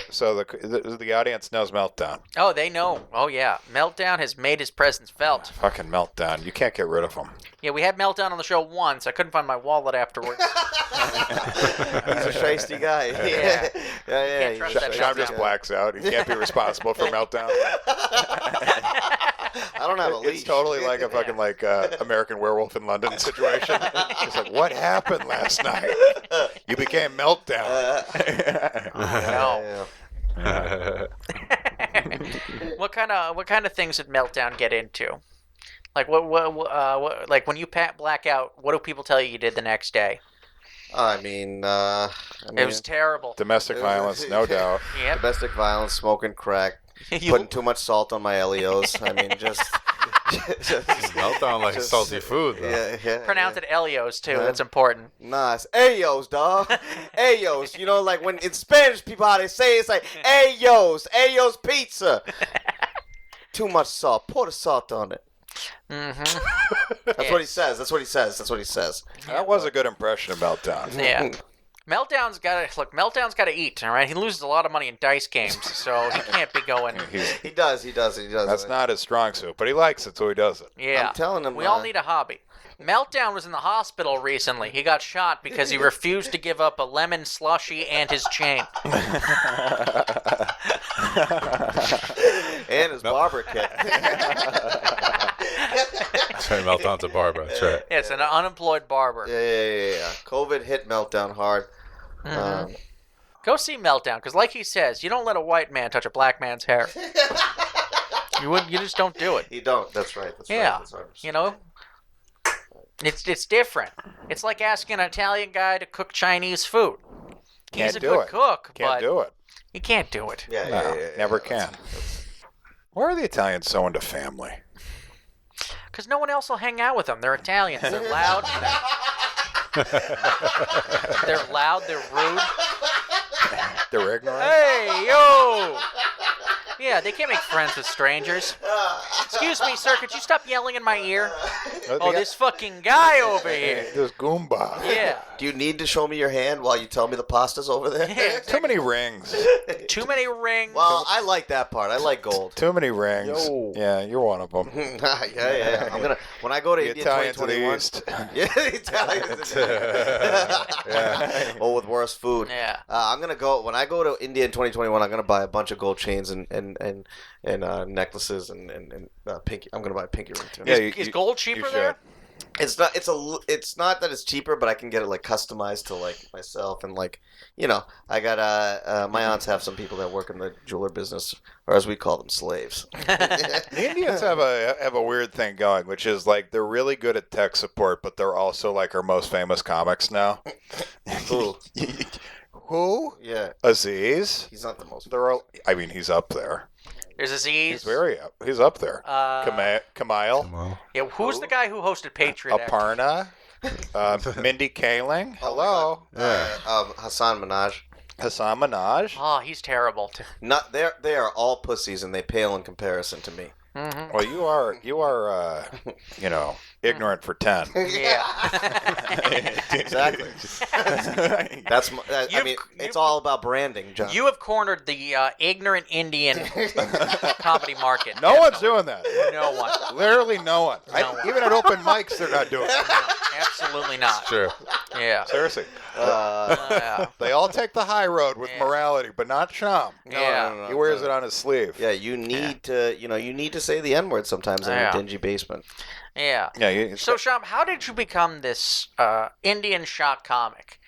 So the audience knows Meltdown. Oh, they know. Oh, yeah. Meltdown has made his presence felt. Fucking Meltdown. You can't get rid of him. Yeah, we had Meltdown on the show once. I couldn't find my wallet afterwards. He's a shiesty guy. Yeah. Can't trust that Sean just Meltdown. blacks out. He can't be responsible for Meltdown. I don't have a leash. It's totally like a fucking American Werewolf in London situation. It's like, what happened last night? You became Meltdown. No. What kind of things did Meltdown get into? Like what like when you black out, what do people tell you did the next day? I mean, It was terrible. Domestic violence, no doubt. Yep. domestic violence, smoking crack, putting too much salt on my Elios. I mean, just Meltdown like Just- salty food, though. yeah. Pronounce it Elios too. That's important. Nah, it's Ayos, dog. Ayos. You know, like when in Spanish people how they say it, it's like Ayos, Ayos pizza. Too much salt. Pour the salt on it. Mm-hmm. That's what he says. That's what he says. That's what he says. That was a good impression of Meltdown. Yeah. Meltdown's got to eat. All right, he loses a lot of money in dice games, so he can't be going. He does. That's not his strong suit, but he likes it, so he does it. Yeah, I'm telling him. we all need a hobby. Meltdown was in the hospital recently. He got shot because he refused to give up a lemon slushy and his chain. And his barber kit. That's right, Meltdown's a barber. That's right. It's an unemployed barber. Yeah. COVID hit Meltdown hard. Go see Meltdown, because like he says, you don't let a white man touch a black man's hair. You just don't do it. You don't. That's right. Yeah, That's right. you know, it's different. It's like asking an Italian guy to cook Chinese food. He's a good cook, Can't but do it. he can't do it. Yeah. Never can. Why are the Italians so into family? Because no one else will hang out with them. They're Italians. They're loud. They're loud. They're rude. They're ignorant. Hey, yo! Yeah, they can't make friends with strangers. Excuse me, sir, could you stop yelling in my ear? Oh, this fucking guy over here. This Goomba. Yeah. Do you need to show me your hand while you tell me the pasta's over there? Yeah. Too many rings. Too many rings. Well, I like that part. I like gold. Too many rings. Yo. Yeah, you're one of them. yeah. I'm gonna when I go to The India Italians of the 2021. East. Yeah, the Italians. Oh, with worse food. Yeah. I'm gonna go when I go to India in 2021. I'm gonna buy a bunch of gold chains and necklaces and pinky. I'm gonna buy a pinky ring too. Yeah, Is gold cheaper there? It's not. It's not that it's cheaper, but I can get it like customized to like myself and like I got my aunts have some people that work in the jeweler business, or as we call them, slaves. The Indians have a weird thing going, which is like they're really good at tech support, but they're also like our most famous comics now. Who? Who? Yeah, Aziz. he's not the most. They're all, I mean, he's up there. There's Aziz. He's up there. Kamil. Well, Yeah, who's the guy who hosted Patriot Act? Aparna. Mindy Kaling. Hello. Hassan Minaj. Hassan Minaj. Oh, he's terrible. Not they are all pussies, and they pale in comparison to me. Mm-hmm. Well, you are, ignorant for 10. Yeah. Exactly. I mean, it's all about branding, John. You have cornered the ignorant Indian comedy market. No one's doing that. No one. Literally no one. No one. Even at open mics, they're not doing it. No, absolutely not. sure. Yeah. Seriously. Yeah. They all take the high road with morality, but not Sham. Yeah. He wears it on his sleeve. Yeah, you need to, you need to say the N-word sometimes in Yeah. a dingy basement. Yeah. Yeah. So, Sham, how did you become this Indian shock comic?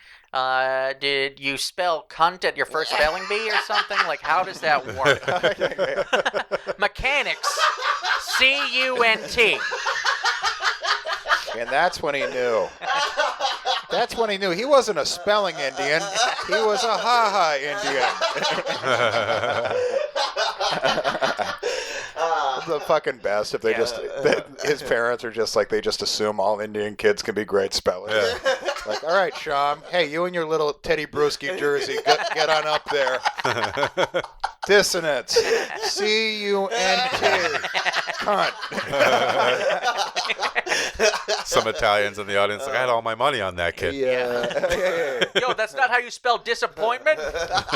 Did you spell cunt at your first spelling bee or something? Like, how does that work? Mechanics. C-U-N-T. And that's when he knew. That's when he knew. He wasn't a spelling Indian. He was a ha-ha Indian. The fucking best if they his parents are just like, they just assume all Indian kids can be great spellers. Yeah. Like, all right, Sham, hey, you and your little Teddy Bruschi jersey, get on up there. Dissonance. C-U-N-T. Cunt. Some Italians in the audience like, I had all my money on that kid. Yeah. Yo, that's not how you spell disappointment?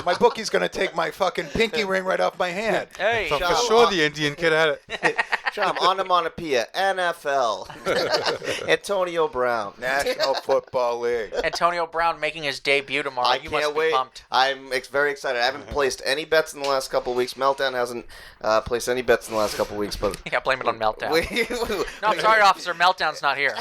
My bookie's going to take my fucking pinky ring right off my hand. Hey. So for sure the Indian kid had it. Sham, onomatopoeia, NFL, Antonio Brown. National Football League. Antonio Brown making his debut tomorrow. I You can't must wait. be pumped. I'm very excited. I haven't placed any bets in the last couple of weeks. Meltdown hasn't placed any bets in the last couple of weeks, but Yeah, blame it on Meltdown. we- No, I'm sorry, officer. Meltdown's not here.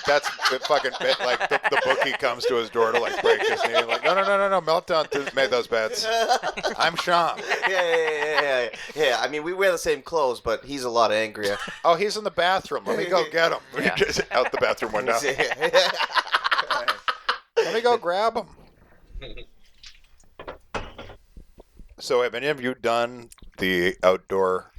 That's the fucking bit. Like the bookie comes to his door to like break his knee. Like, no. Meltdown made those bets. I'm Sham. Yeah. I mean, we wear the same clothes, but he's a lot angrier. Oh, he's in the bathroom. Let me go get him. Yeah. Just out the bathroom window. Let me go grab him. So, have any of you done the outdoor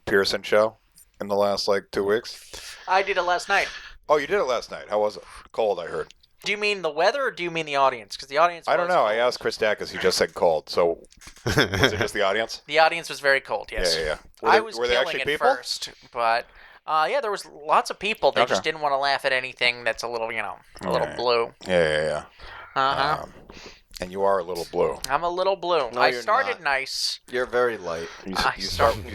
Pearson show in the last 2 weeks? I did it last night. Oh, you did it last night. How was it? Cold, I heard. Do you mean the weather or do you mean the audience? Because the audience I don't was know. cold. I asked Chris Dacus. He just said cold. So, was it just the audience? The audience was very cold, yes. Yeah. I was were there killing actually it people? first, but yeah, there was lots of people. They Okay. just didn't want to laugh at anything that's a little, a little Right. blue. Yeah. Uh-huh. And you are a little blue. I'm a little blue. No, I you're started not. nice. You're very light. You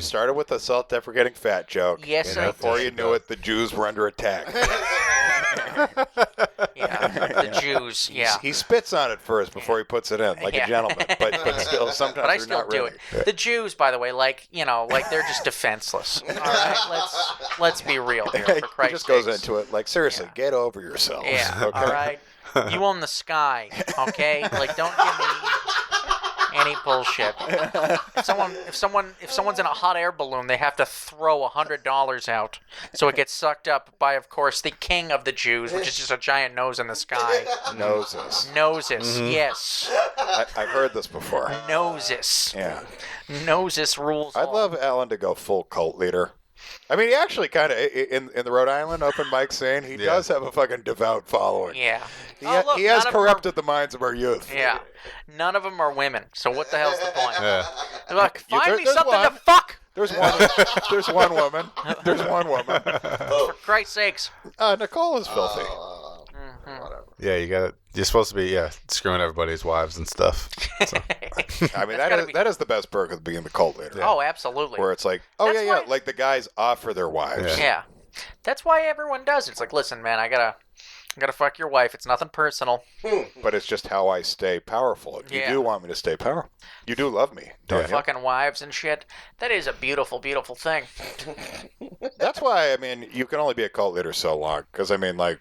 started with a self-deprecating fat joke. Yes, and I before did. you knew it, the Jews were under attack. Yeah, the Jews. Yeah. He spits on it first before he puts it in, like Yeah. a gentleman. But still, sometimes But I you're still not do ready. it. The Jews, by the way, like they're just defenseless. All right, let's be real here. For He Christ's just goes sakes. into it like, seriously, Yeah. get over yourselves. Yeah. Okay? All right. You own the sky. Okay. Like, don't give me any bullshit. If someone's in a hot air balloon, they have to throw $100 out, so it gets sucked up by, of course, the king of the Jews, which is just a giant nose in the sky. Noses. Noses. Yes. I've heard this before. Noses. Yeah. Noses rules. I'd all. love Alan to go full cult leader. I mean, he actually kind of, in the Rhode Island open mic scene, he does have a fucking devout following. Yeah. He, Look, he has none of 'em are- corrupted the minds of our youth. Yeah. None of them are women, so what the hell's the point? Yeah. They're like, find me there's something one. to fuck, There's one. There's one woman. There's one woman. for Christ's sakes. Nicole is filthy. Yeah, you're supposed to be, screwing everybody's wives and stuff. So. I mean, gotta be- that is the best perk of being the cult leader. Oh, absolutely. Where it's like, oh, That's yeah, why- like the guys offer their wives. Yeah. That's why everyone does. It's like, listen, man, I gotta fuck your wife. It's nothing personal. But it's just how I stay powerful. You Yeah. do want me to stay powerful. You do love me, don't you? Fucking wives and shit. That is a beautiful, beautiful thing. That's why, I mean, you can only be a cult leader so long. Because, I mean, like,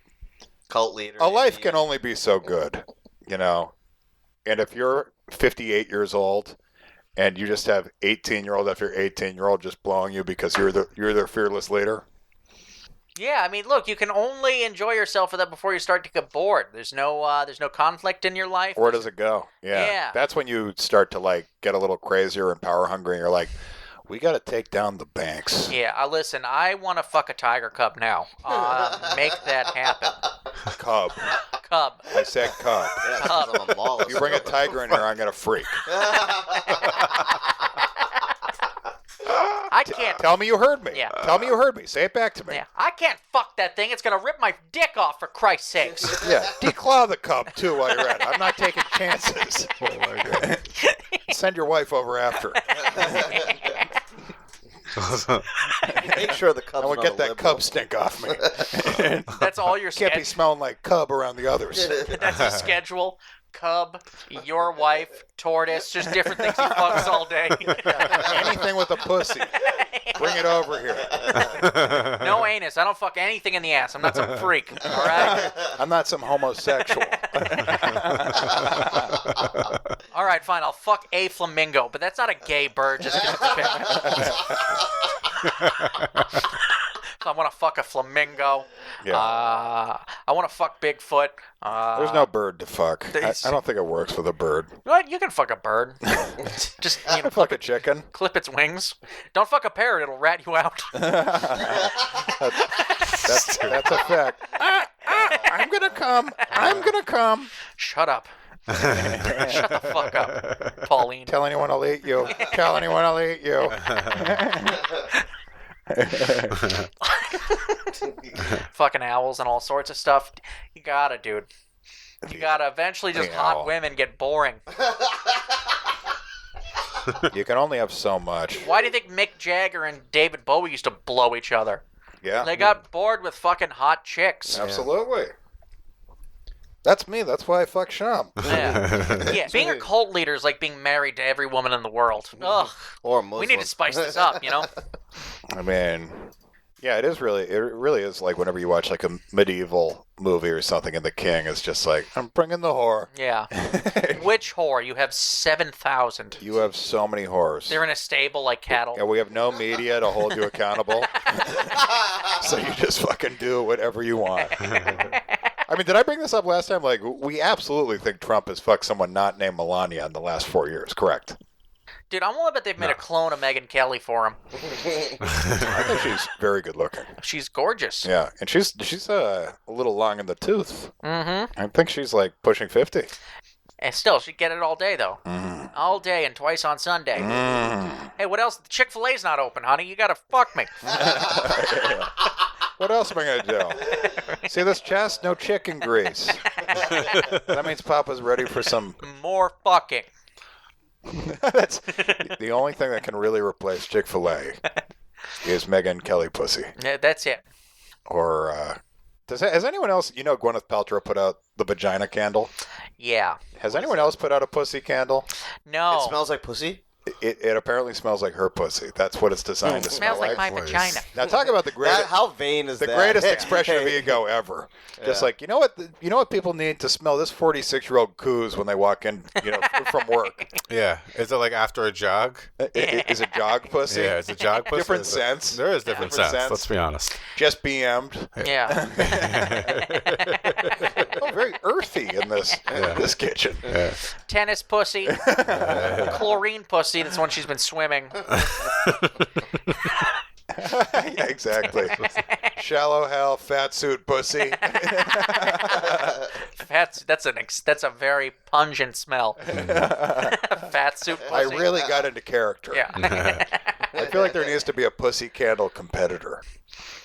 Cult leader. a life can only be so good, you know? And if you're 58 years old and you just have 18-year-old after 18-year-old just blowing you because you're their fearless leader. Yeah, I mean, look, you can only enjoy yourself with that before you start to get bored. There's no conflict in your life. Where does it go? Yeah. That's when you start to, like, get a little crazier and power hungry. And you're like, we got to take down the banks. Yeah, listen, I want to fuck a tiger cub now. Make that happen. Cub. Cub. I said cub. Yeah, it's 'cause I'm a mollusk. If you bring a tiger in here, I'm going to freak. I can't. Tell me you heard me. Yeah. Tell me you heard me. Say it back to me. Yeah, I can't fuck that thing. It's gonna rip my dick off, for Christ's sakes. Yeah. Declaw the cub, too, while you're at it. I'm not taking chances. Oh, my God. Send your wife over after it. Make sure the cub's I would not get a that liberal. cub stink off me. That's all your Can't be schedule. smelling like cub around the others. That's his schedule. Cub, your wife, tortoise, just different things he fucks all day. Anything with a pussy. Bring it over here. No anus. I don't fuck anything in the ass. I'm not some freak. All right. I'm not some homosexual. All right, fine. I'll fuck a flamingo, but that's not a gay bird. Just 'cause it's big. So I want to fuck a flamingo. Yeah. I want to fuck Bigfoot. There's no bird to fuck. I don't think it works with a bird. What? You can fuck a bird. Just I fuck a chicken. clip its wings. Don't fuck a parrot. It'll rat you out. That's a fact. I'm gonna come. I'm gonna come. Shut up. Shut the fuck up, Pauline. Tell anyone I'll eat you. Tell anyone I'll eat you. Fucking owls and all sorts of stuff. You gotta, dude. You gotta. Eventually, just The hot owl. women get boring. You can only have so much. Why do you think Mick Jagger and David Bowie used to blow each other? Yeah. They got bored with fucking hot chicks. Absolutely. That's me. That's why I fuck Sham. Yeah. Yeah. Being a cult leader is like being married to every woman in the world. Ugh. Or Muslim. We need to spice this up, you know? I mean, yeah, it really is like whenever you watch like a medieval movie or something and the king is just like, I'm bringing the whore. Yeah. Which whore? You have 7,000. You have so many whores. They're in a stable like cattle. And we have no media to hold you accountable. So you just fucking do whatever you want. I mean, did I bring this up last time? Like, we absolutely think Trump has fucked someone not named Melania in the last 4 years, correct? Dude, I'm willing to bet they've made a clone of Megyn Kelly for him. I think she's very good looking. She's gorgeous. Yeah, and she's a little long in the tooth. Mm-hmm. I think she's like pushing 50. And still, she'd get it all day, though. All day and twice on Sunday. Hey, what else? Chick-fil-A's not open, honey. You gotta fuck me. What else am I going to do? See this chest? No chicken grease. That means Papa's ready for some. More fucking. That's the only thing that can really replace Chick-fil-A is Megan Kelly pussy. Yeah, that's it. Or has anyone else? Gwyneth Paltrow put out the vagina candle. Yeah. Has anyone else put out a pussy candle? No. It smells like pussy? It apparently smells like her pussy. That's what it's designed to It smell smells like my Please. vagina. Now talk about the greatest. How vain is The that? greatest expression of ego ever. Just like, you know what people need to smell? This 46-year-old coos when they walk in, from work. Yeah. Is it like after a jog? Is it jog pussy? Yeah, it's a jog pussy. Different Is it- scents. There is different Different scents. scents. Let's be honest. Just BM'd. Yeah. Oh, very earthy in this kitchen. Yeah. Tennis pussy. Chlorine pussy. That's when she's been swimming. Yeah, exactly. Shallow hell, fat suit pussy. That's a very pungent smell. Fat suit I pussy. really got into character. Yeah. I feel like there needs to be a pussy candle competitor.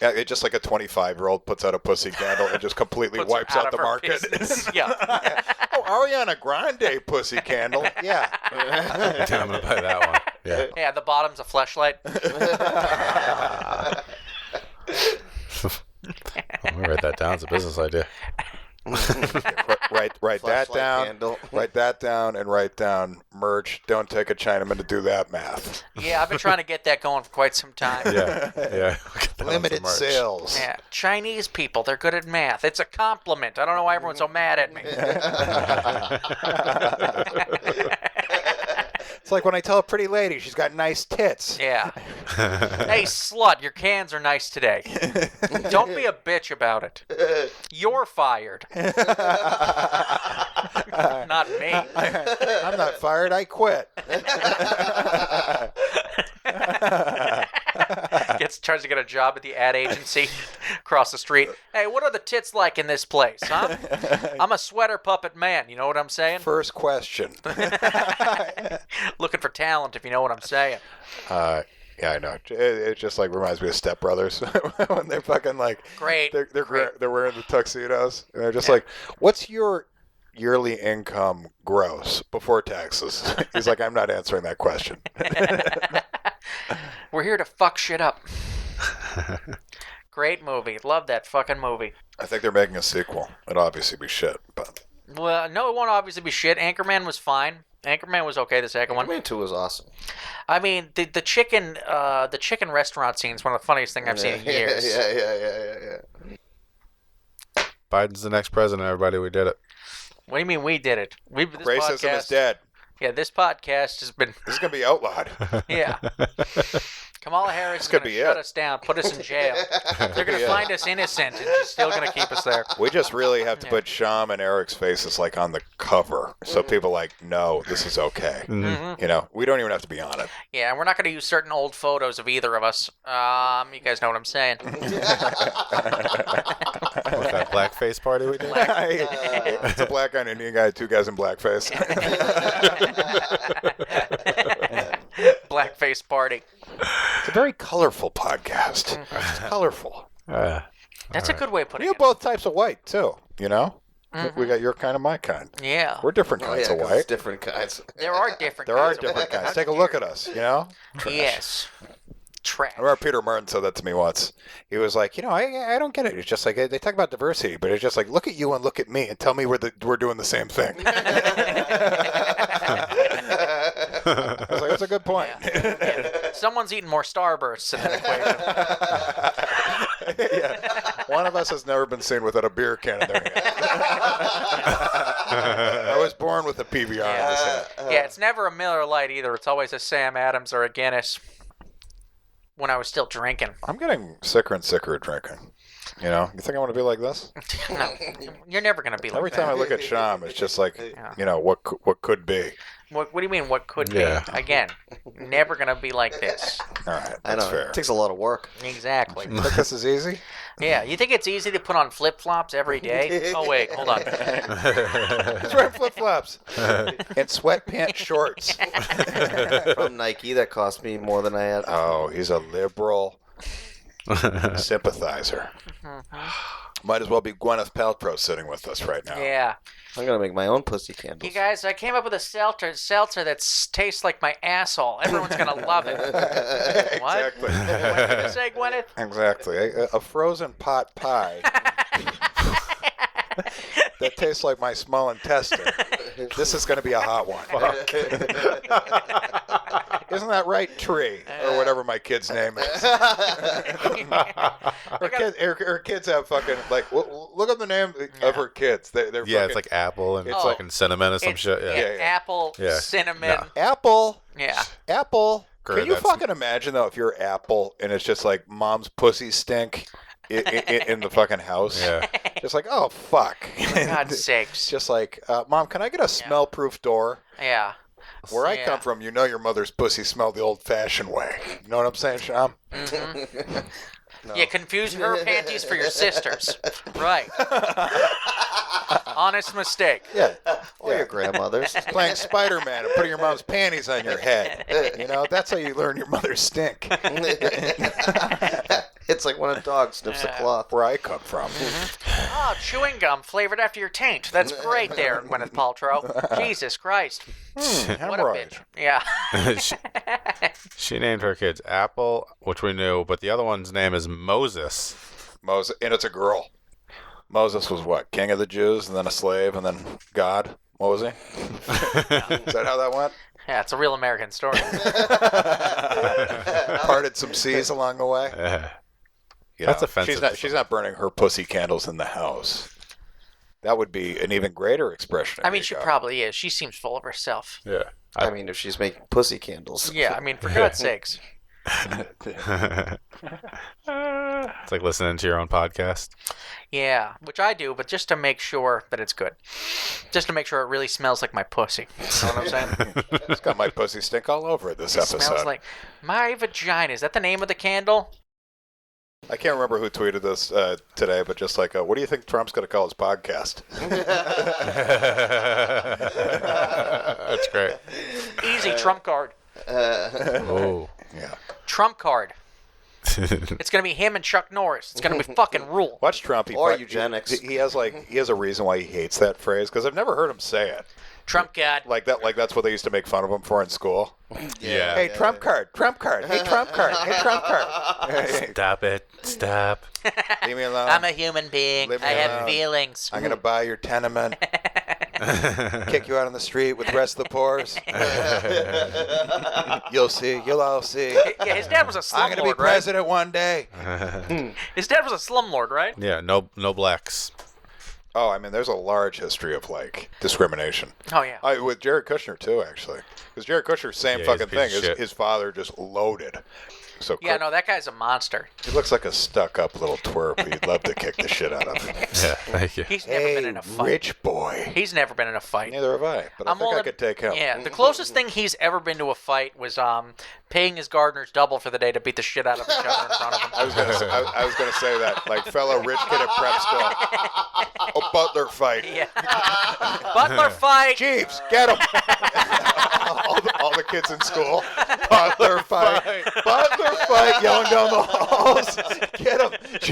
Yeah, it's just like a 25-year-old puts out a pussy candle and just completely Puts her wipes out of the her market. business. Yeah. Oh, Ariana Grande pussy candle. Yeah. I'm gonna buy that one. Yeah. Yeah. The bottom's a fleshlight. I'm gonna write that down. It's a business idea. Write that Flashlight down. candle. Write that down and write down merch. Don't take a Chinaman to do that math. Yeah, I've been trying to get that going for quite some time. Yeah. Yeah. We'll get that on Limited for merch. sales. Yeah, Chinese people, they're good at math. It's a compliment. I don't know why everyone's so mad at me. It's like when I tell a pretty lady she's got nice tits. Yeah. Hey, slut, your cans are nice today. Don't be a bitch about it. You're fired. Not me. I'm not fired. I quit. Tries to get a job at the ad agency across the street. Hey, what are the tits like in this place, huh? I'm a sweater puppet man. You know what I'm saying? First question. Looking for talent, if you know what I'm saying. Yeah, I know. It just like reminds me of Step Brothers when they're fucking like Great. They're wearing the tuxedos and they're just like, "What's your yearly income gross before taxes?" He's like, "I'm not answering that question." We're here to fuck shit up. Great movie. Love that fucking movie. I think they're making a sequel. It'll obviously be shit, but Well, no, it won't obviously be shit. Anchorman was fine. Anchorman was okay. The second one. Anchorman 2 was awesome. I mean, the chicken restaurant scene is one of the funniest things I've seen in years. Yeah. Biden's the next president, everybody. We did it. What do you mean we did it? This racism podcast, is dead. Yeah, this podcast has been. This is gonna be outlawed. Yeah. Kamala Harris is could going to be shut it. us down, put us in jail. They're going to find us innocent, and she's still going to keep us there. We just really have to put Sham and Eric's faces like on the cover, so people like know this is okay. Mm-hmm. You know, we don't even have to be on it. Yeah, and we're not going to use certain old photos of either of us. You guys know what I'm saying. What, that blackface party we did? It's a black guy and an Indian guy, two guys in blackface. Blackface party. It's a very colorful podcast. It's colorful. That's a good way of putting You have it. both types of white too. You know, we got your kind and my kind. Yeah. We're different kinds of 'cause white. it's different kinds. There are different There are kinds of different white. kinds. Take a look at us. You know. Yes. Trash. I remember Peter Martin said that to me once. He was like, I don't get it. It's just like they talk about diversity, but it's just like look at you and look at me and tell me we're doing the same thing. I was like, that's a good point. Yeah. Someone's eating more Starbursts in that equation. Yeah. One of us has never been seen without a beer can in their hand. I was born with a PBR in this hand. Yeah, it's never a Miller Lite either. It's always a Sam Adams or a Guinness. When I was still drinking. I'm getting sicker and sicker at drinking. You know, you think I want to be like this? No, you're never going to be like Every that. time I look at Sham, it's just like, what could be. What do you mean, what could Yeah. be? Again, never going to be like this. All right, I that's know. fair. It takes a lot of work. Exactly. Think this is easy? Yeah, you think it's easy to put on flip-flops every day? Oh, wait, hold on. He's wearing flip-flops and sweatpants shorts. From Nike that cost me more than I had. Oh, he's a liberal sympathizer. Might as well be Gwyneth Paltrow sitting with us right now. Yeah. I'm gonna make my own pussy candles. You guys, I came up with a seltzer that tastes like my asshole. Everyone's gonna love it. What? Exactly. What did you say, Gwyneth? Exactly. A frozen pot pie that tastes like my small intestine. This is going to be a hot one. Isn't that right, Tree? Or whatever my kid's name is. Her kids have fucking, like, look up the name of her kids. They're Yeah, fucking, it's like apple and It's fucking cinnamon or some shit. Yeah. Yeah. Apple, Yeah. cinnamon. Apple. Yeah. Apple. Great, Can you that's- fucking imagine, though, if you're Apple and it's just like mom's pussy stink in the fucking house? Yeah. Just like, oh, fuck. For God's sakes. Just like, Mom, can I get a smell-proof door? Yeah. Where I Yeah. come from, you know your mother's pussy smelled the old-fashioned way. You know what I'm saying, Sham? You confuse her panties for your sister's. Right. Honest mistake. Yeah. Or your grandmother's. Playing Spider-Man and putting your mom's panties on your head. You know, that's how you learn your mother's stink. It's like when a dog sniffs a cloth. Where I come from. Oh, chewing gum flavored after your taint. That's great there, Gwyneth Paltrow. Jesus Christ. What a Hemorrhoid. bitch. Yeah. She named her kids Apple, which we knew, but the other one's name is Moses. Moses, and it's a girl. Moses was what? King of the Jews, and then a slave, and then God? What was he? Is that how that went? Yeah, it's a real American story. Parted some seas along the way? You That's know, offensive. She's not burning her pussy candles in the house. That would be an even greater expression. I mean, she probably is. She seems full of herself. Yeah. I mean, if she's making pussy candles. Yeah, I mean, for God's sakes. It's like listening to your own podcast. Yeah, which I do, but just to make sure that it's good. Just to make sure it really smells like my pussy. You know what I'm saying? It's got my pussy stink all over it this It episode. smells like my vagina. Is that the name of the candle? I can't remember who tweeted this today, but just like, what do you think Trump's going to call his podcast? That's great. Easy, Trump card. Oh. Yeah. Trump card. It's going to be him and Chuck Norris. It's going to be fucking rule. Watch Trump. Or eugenics. He has a reason why he hates that phrase, because I've never heard him say it. Trump God. Like that's what they used to make fun of him for in school. Yeah. Hey, Trump card. Hey, Trump card. Hey, Trump card. Hey, Stop it. Stop. leave me alone. I'm a human being. Leave me I have alone. feelings. I'm gonna buy your tenement. Kick you out on the street with the rest of the poors. You'll see. You'll all see. Yeah, his dad was a I'm gonna be slumlord, right? president one day. His dad was a slumlord, right? Yeah, no blacks. Oh, I mean, there's a large history of like discrimination. Oh, yeah. With Jared Kushner too, actually, because Jared Kushner, same Yeah, he's a fucking piece thing. of shit. His father just loaded. So Yeah, no, that guy's a monster. he looks like a stuck-up little twerp who you'd love to kick the shit out of. Yeah, thank you. He's never been in a fight. Rich boy. He's never been in a fight. Neither have I, but I think I could take him. Yeah, the closest thing he's ever been to a fight was paying his gardeners double for the day to beat the shit out of each other in front of him. I was gonna say that, like fellow rich kid at prep school. A Butler fight. Yeah. Butler fight. Jeeves, get him. all the kids in school. Butler fight. Butler fight. Yelling down the halls. Get him.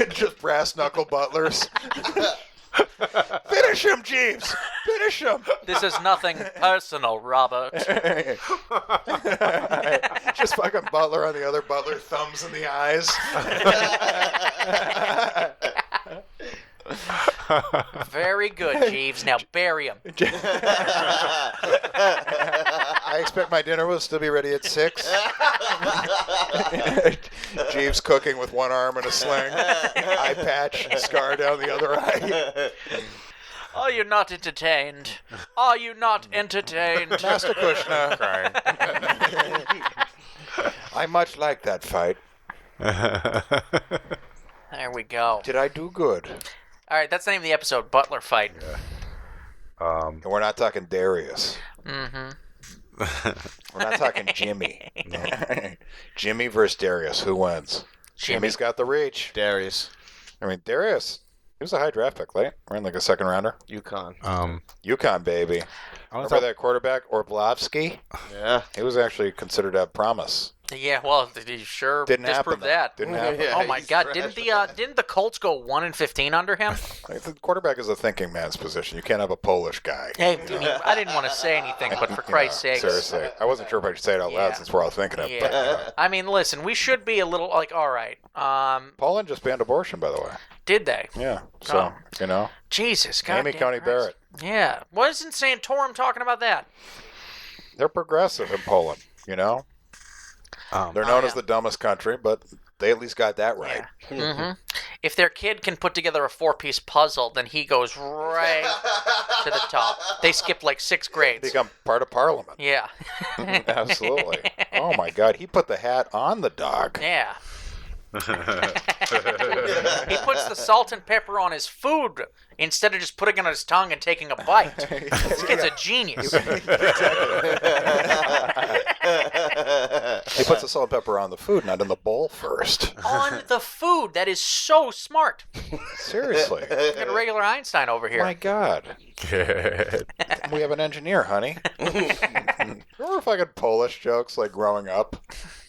Just brass knuckle butlers. Finish him, Jeeves. Finish him. This is nothing personal, Robert. Just fucking Butler on the other Butler, thumbs in the eyes. Very good, Jeeves. Now bury him. I expect my dinner will still be ready at 6. Jeeves cooking with one arm and a sling. Eye patch, scar down the other eye. Are you not entertained? Are you not entertained? Master Kushner. I much like that fight. There we go. Did I do good? All right, that's the name of the episode, Butler fight. And we're not talking Darius. Mm-hmm. We're not talking Jimmy. Jimmy versus Darius. Who wins? Jimmy's got the reach. Darius. I mean, Darius, he was a high draft pick, right? Ran like a second rounder. UConn. UConn, baby. Remember that quarterback, Orlovsky? Yeah. He was actually considered to have promise. Yeah, well, you sure Didn't happen. disprove that. Didn't happen. Yeah. Oh my he's God! trash. Didn't the Colts go 1-15 under him? Like, the quarterback is a thinking man's position. You can't have a Polish guy. Hey, I didn't want to say anything, but for Christ's sake, Seriously, I wasn't sure if I should say it out loud Yeah. since we're all thinking it. But, Yeah. I mean, listen, we should be a little like, all right. Poland just banned abortion, by the way. Did they? Yeah. So Jesus, God. Amy Coney Barrett. Yeah. Wasn't Santorem talking about that? They're progressive in Poland. They're known as the dumbest country, but they at least got that right. Yeah. Mm-hmm. If their kid can put together a 4-piece puzzle, then he goes right to the top. They skipped like 6 grades. Become part of Parliament. Yeah. Absolutely. Oh my God, he put the hat on the dog. Yeah. He puts the salt and pepper on his food instead of just putting it on his tongue and taking a bite. This kid's a genius. He puts the salt and pepper on the food, not in the bowl first. On the food. That is so smart. Seriously. Got a regular Einstein over here. My God. We have an engineer, honey. Remember fucking Polish jokes like growing up?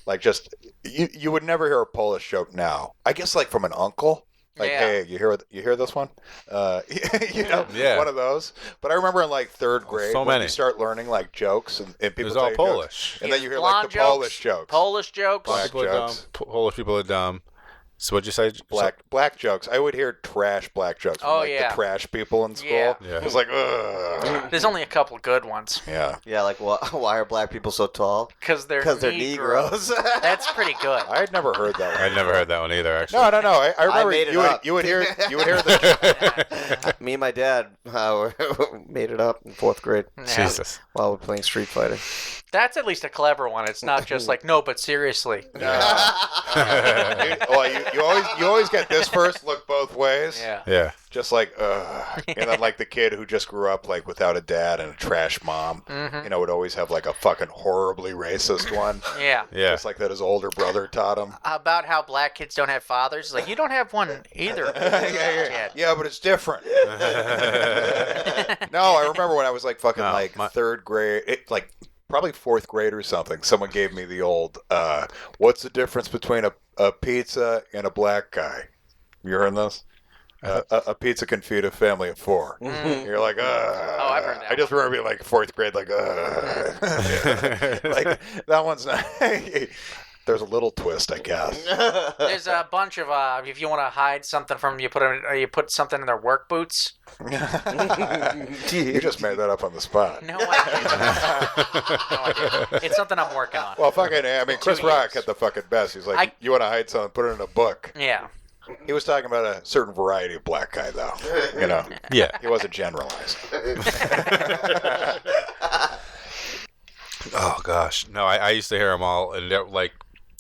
Like just you would never hear a Polish joke now. I guess like from an uncle. Like, Yeah. hey, you hear this one? Yeah. One of those. But I remember in like 3rd grade so when many. you start learning like jokes and people It was tell all you jokes, Polish. and then you hear Blonde like the Polish jokes. Polish jokes. Black People are dumb. jokes. Polish people are dumb. So what'd you say? Black jokes. I would hear trash black jokes from Oh, like yeah. the trash people in school. Yeah. Yeah. It was like, ugh. There's only a couple good ones. Yeah. Yeah, like why are black people so tall? Because they're Negroes. That's pretty good. I had never heard that one. I'd never heard that one either, actually. No. I remember made it you would up. you would hear the Me and my dad made it up in 4th grade Yeah. Jesus. while we're playing Street Fighter. That's at least a clever one. It's not just like, no, but seriously. well, you always get this first look both ways. Yeah. Yeah. Just like, and then like the kid who just grew up like without a dad and a trash mom, would always have like a fucking horribly racist one. Yeah. Yeah. Just like that his older brother taught him. About how black kids don't have fathers. It's like, you don't have one either. Yeah, but it's different. No, I remember when I was like fucking No, like my- 3rd grade, like probably 4th grade or something. Someone gave me the old, what's the difference between a pizza and a black guy? You heard this? A pizza can feed a family of 4. You're like, Oh, I've heard that I just remember being like 4th grade, like, like that one's not. There's a little twist, I guess. There's a bunch of if you want to hide something from them, you put something in their work boots. You just made that up on the spot. No idea. It's something I'm working on. Well, fucking, I mean, Chris 2 Rock years. had the fucking best. He's like, you want to hide something, put it in a book. Yeah. He was talking about a certain variety of black guy, though. Yeah. He wasn't generalizing. Oh gosh, no! I used to hear them all, and like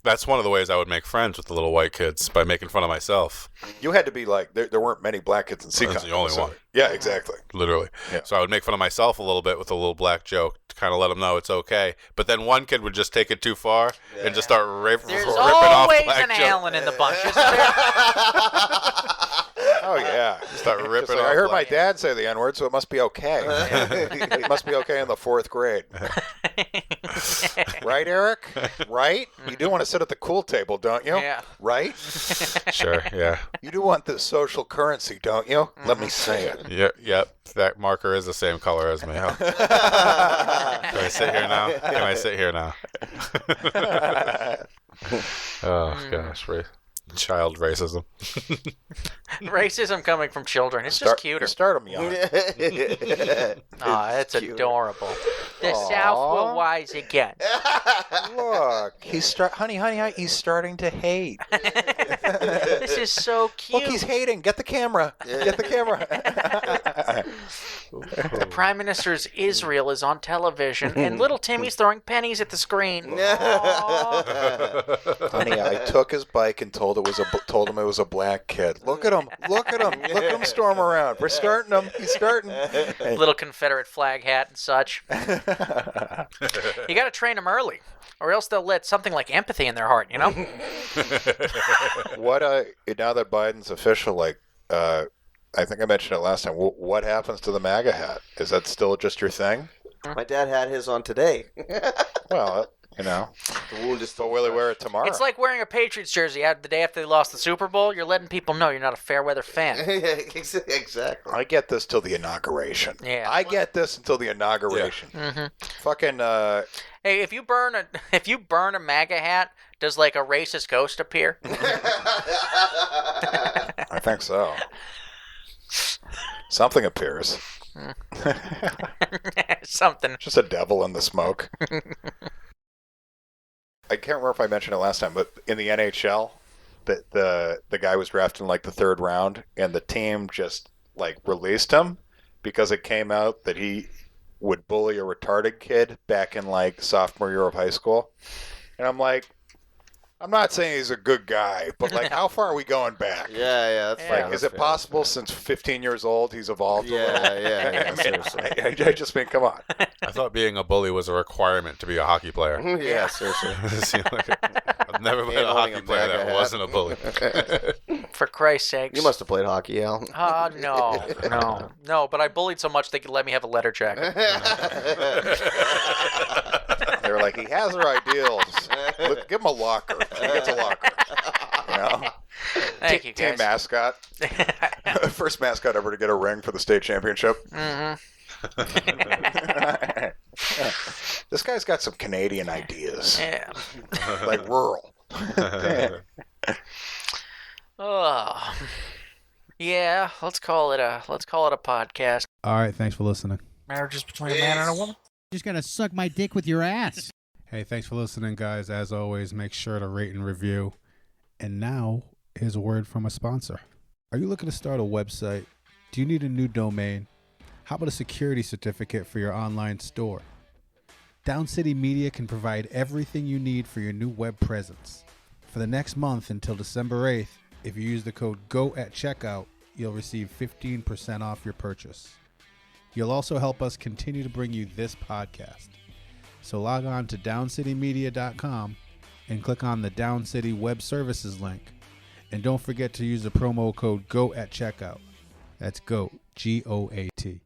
that's one of the ways I would make friends with the little white kids, by making fun of myself. You had to be like, there weren't many black kids in Seacon. That's the only one. Yeah, exactly. Literally. Yeah. So I would make fun of myself a little bit with a little black joke to kind of let them know it's okay. But then one kid would just take it too far and just start ripping There's off always black an jokes. Allen in the bunch, isn't there? Oh, yeah. Start ripping Just like, off I heard my black- dad say the N-word, so it must be okay. It must be okay in the 4th grade. Right, Eric? Right? You do want to sit at the cool table, don't you? Yeah. Right? Sure, yeah. You do want this social currency, don't you? Let me say it. Yep. That marker is the same color as me. Oh. Can I sit here now? Can I sit here now? Oh, gosh. Child racism. Racism coming from children. It's just cuter. Start them young. Oh, it's adorable. The South will rise again. Look, honey, he's starting to hate. This is so cute. Look, he's hating. Get the camera. Get the camera. The Prime Minister's Israel is on television, and little Timmy's throwing pennies at the screen. Honey, I took his bike and told him it was a black kid. Look at him. Look at him. Look at him storm around. We're starting him. He's starting. Little Confederate flag hat and such. You got to train them early, or else they'll let something like empathy in their heart, you know? What now that Biden's official, like, I think I mentioned it last time. What happens to the MAGA hat? Is that still just your thing? My dad had his on today. Well, You know? The wound is But still will he fresh. wear it tomorrow? It's like wearing a Patriots jersey the day after they lost the Super Bowl. You're letting people know you're not a fair weather fan. Exactly. I get this till the inauguration. Yeah. I get this until the inauguration. Fucking, Hey, if you burn a MAGA hat, does like a racist ghost appear? I think so. Something appears. Something. Just a devil in the smoke. I can't remember if I mentioned it last time, but in the NHL, the guy was drafted in like the 3rd round, and the team just like released him because it came out that he would bully a retarded kid back in like sophomore year of high school. And I'm like, I'm not saying he's a good guy, but like, how far are we going back? Yeah, that's Yeah. fine. Is it possible since 15 years old he's evolved a little? Yeah, I mean, seriously. I just mean, come on. I thought being a bully was a requirement to be a hockey player. Yeah, seriously. I've never been And a holding hockey a player MAGA that hat. wasn't a bully. For Christ's sakes. You must have played hockey, Al. No. But I bullied so much they could let me have a letter jacket. They were like, he has our ideals. Give him a locker. He gets a locker. You know? Thank you, Team guys. mascot. First mascot ever to get a ring for the state championship. This guy's got some Canadian ideas, Yeah. like rural. Oh. Yeah. Let's call it a podcast. All right, thanks for listening. Marriage is between a man and a woman. Just gonna suck my dick with your ass. Hey, thanks for listening, guys. As always, make sure to rate and review. And now, here's a word from a sponsor. Are you looking to start a website? Do you need a new domain? How about a security certificate for your online store? Down City Media can provide everything you need for your new web presence. For the next month until December 8th, if you use the code GOAT at checkout, you'll receive 15% off your purchase. You'll also help us continue to bring you this podcast. So log on to downcitymedia.com and click on the Down City Web Services link. And don't forget to use the promo code GOAT at checkout. That's GOAT, G-O-A-T.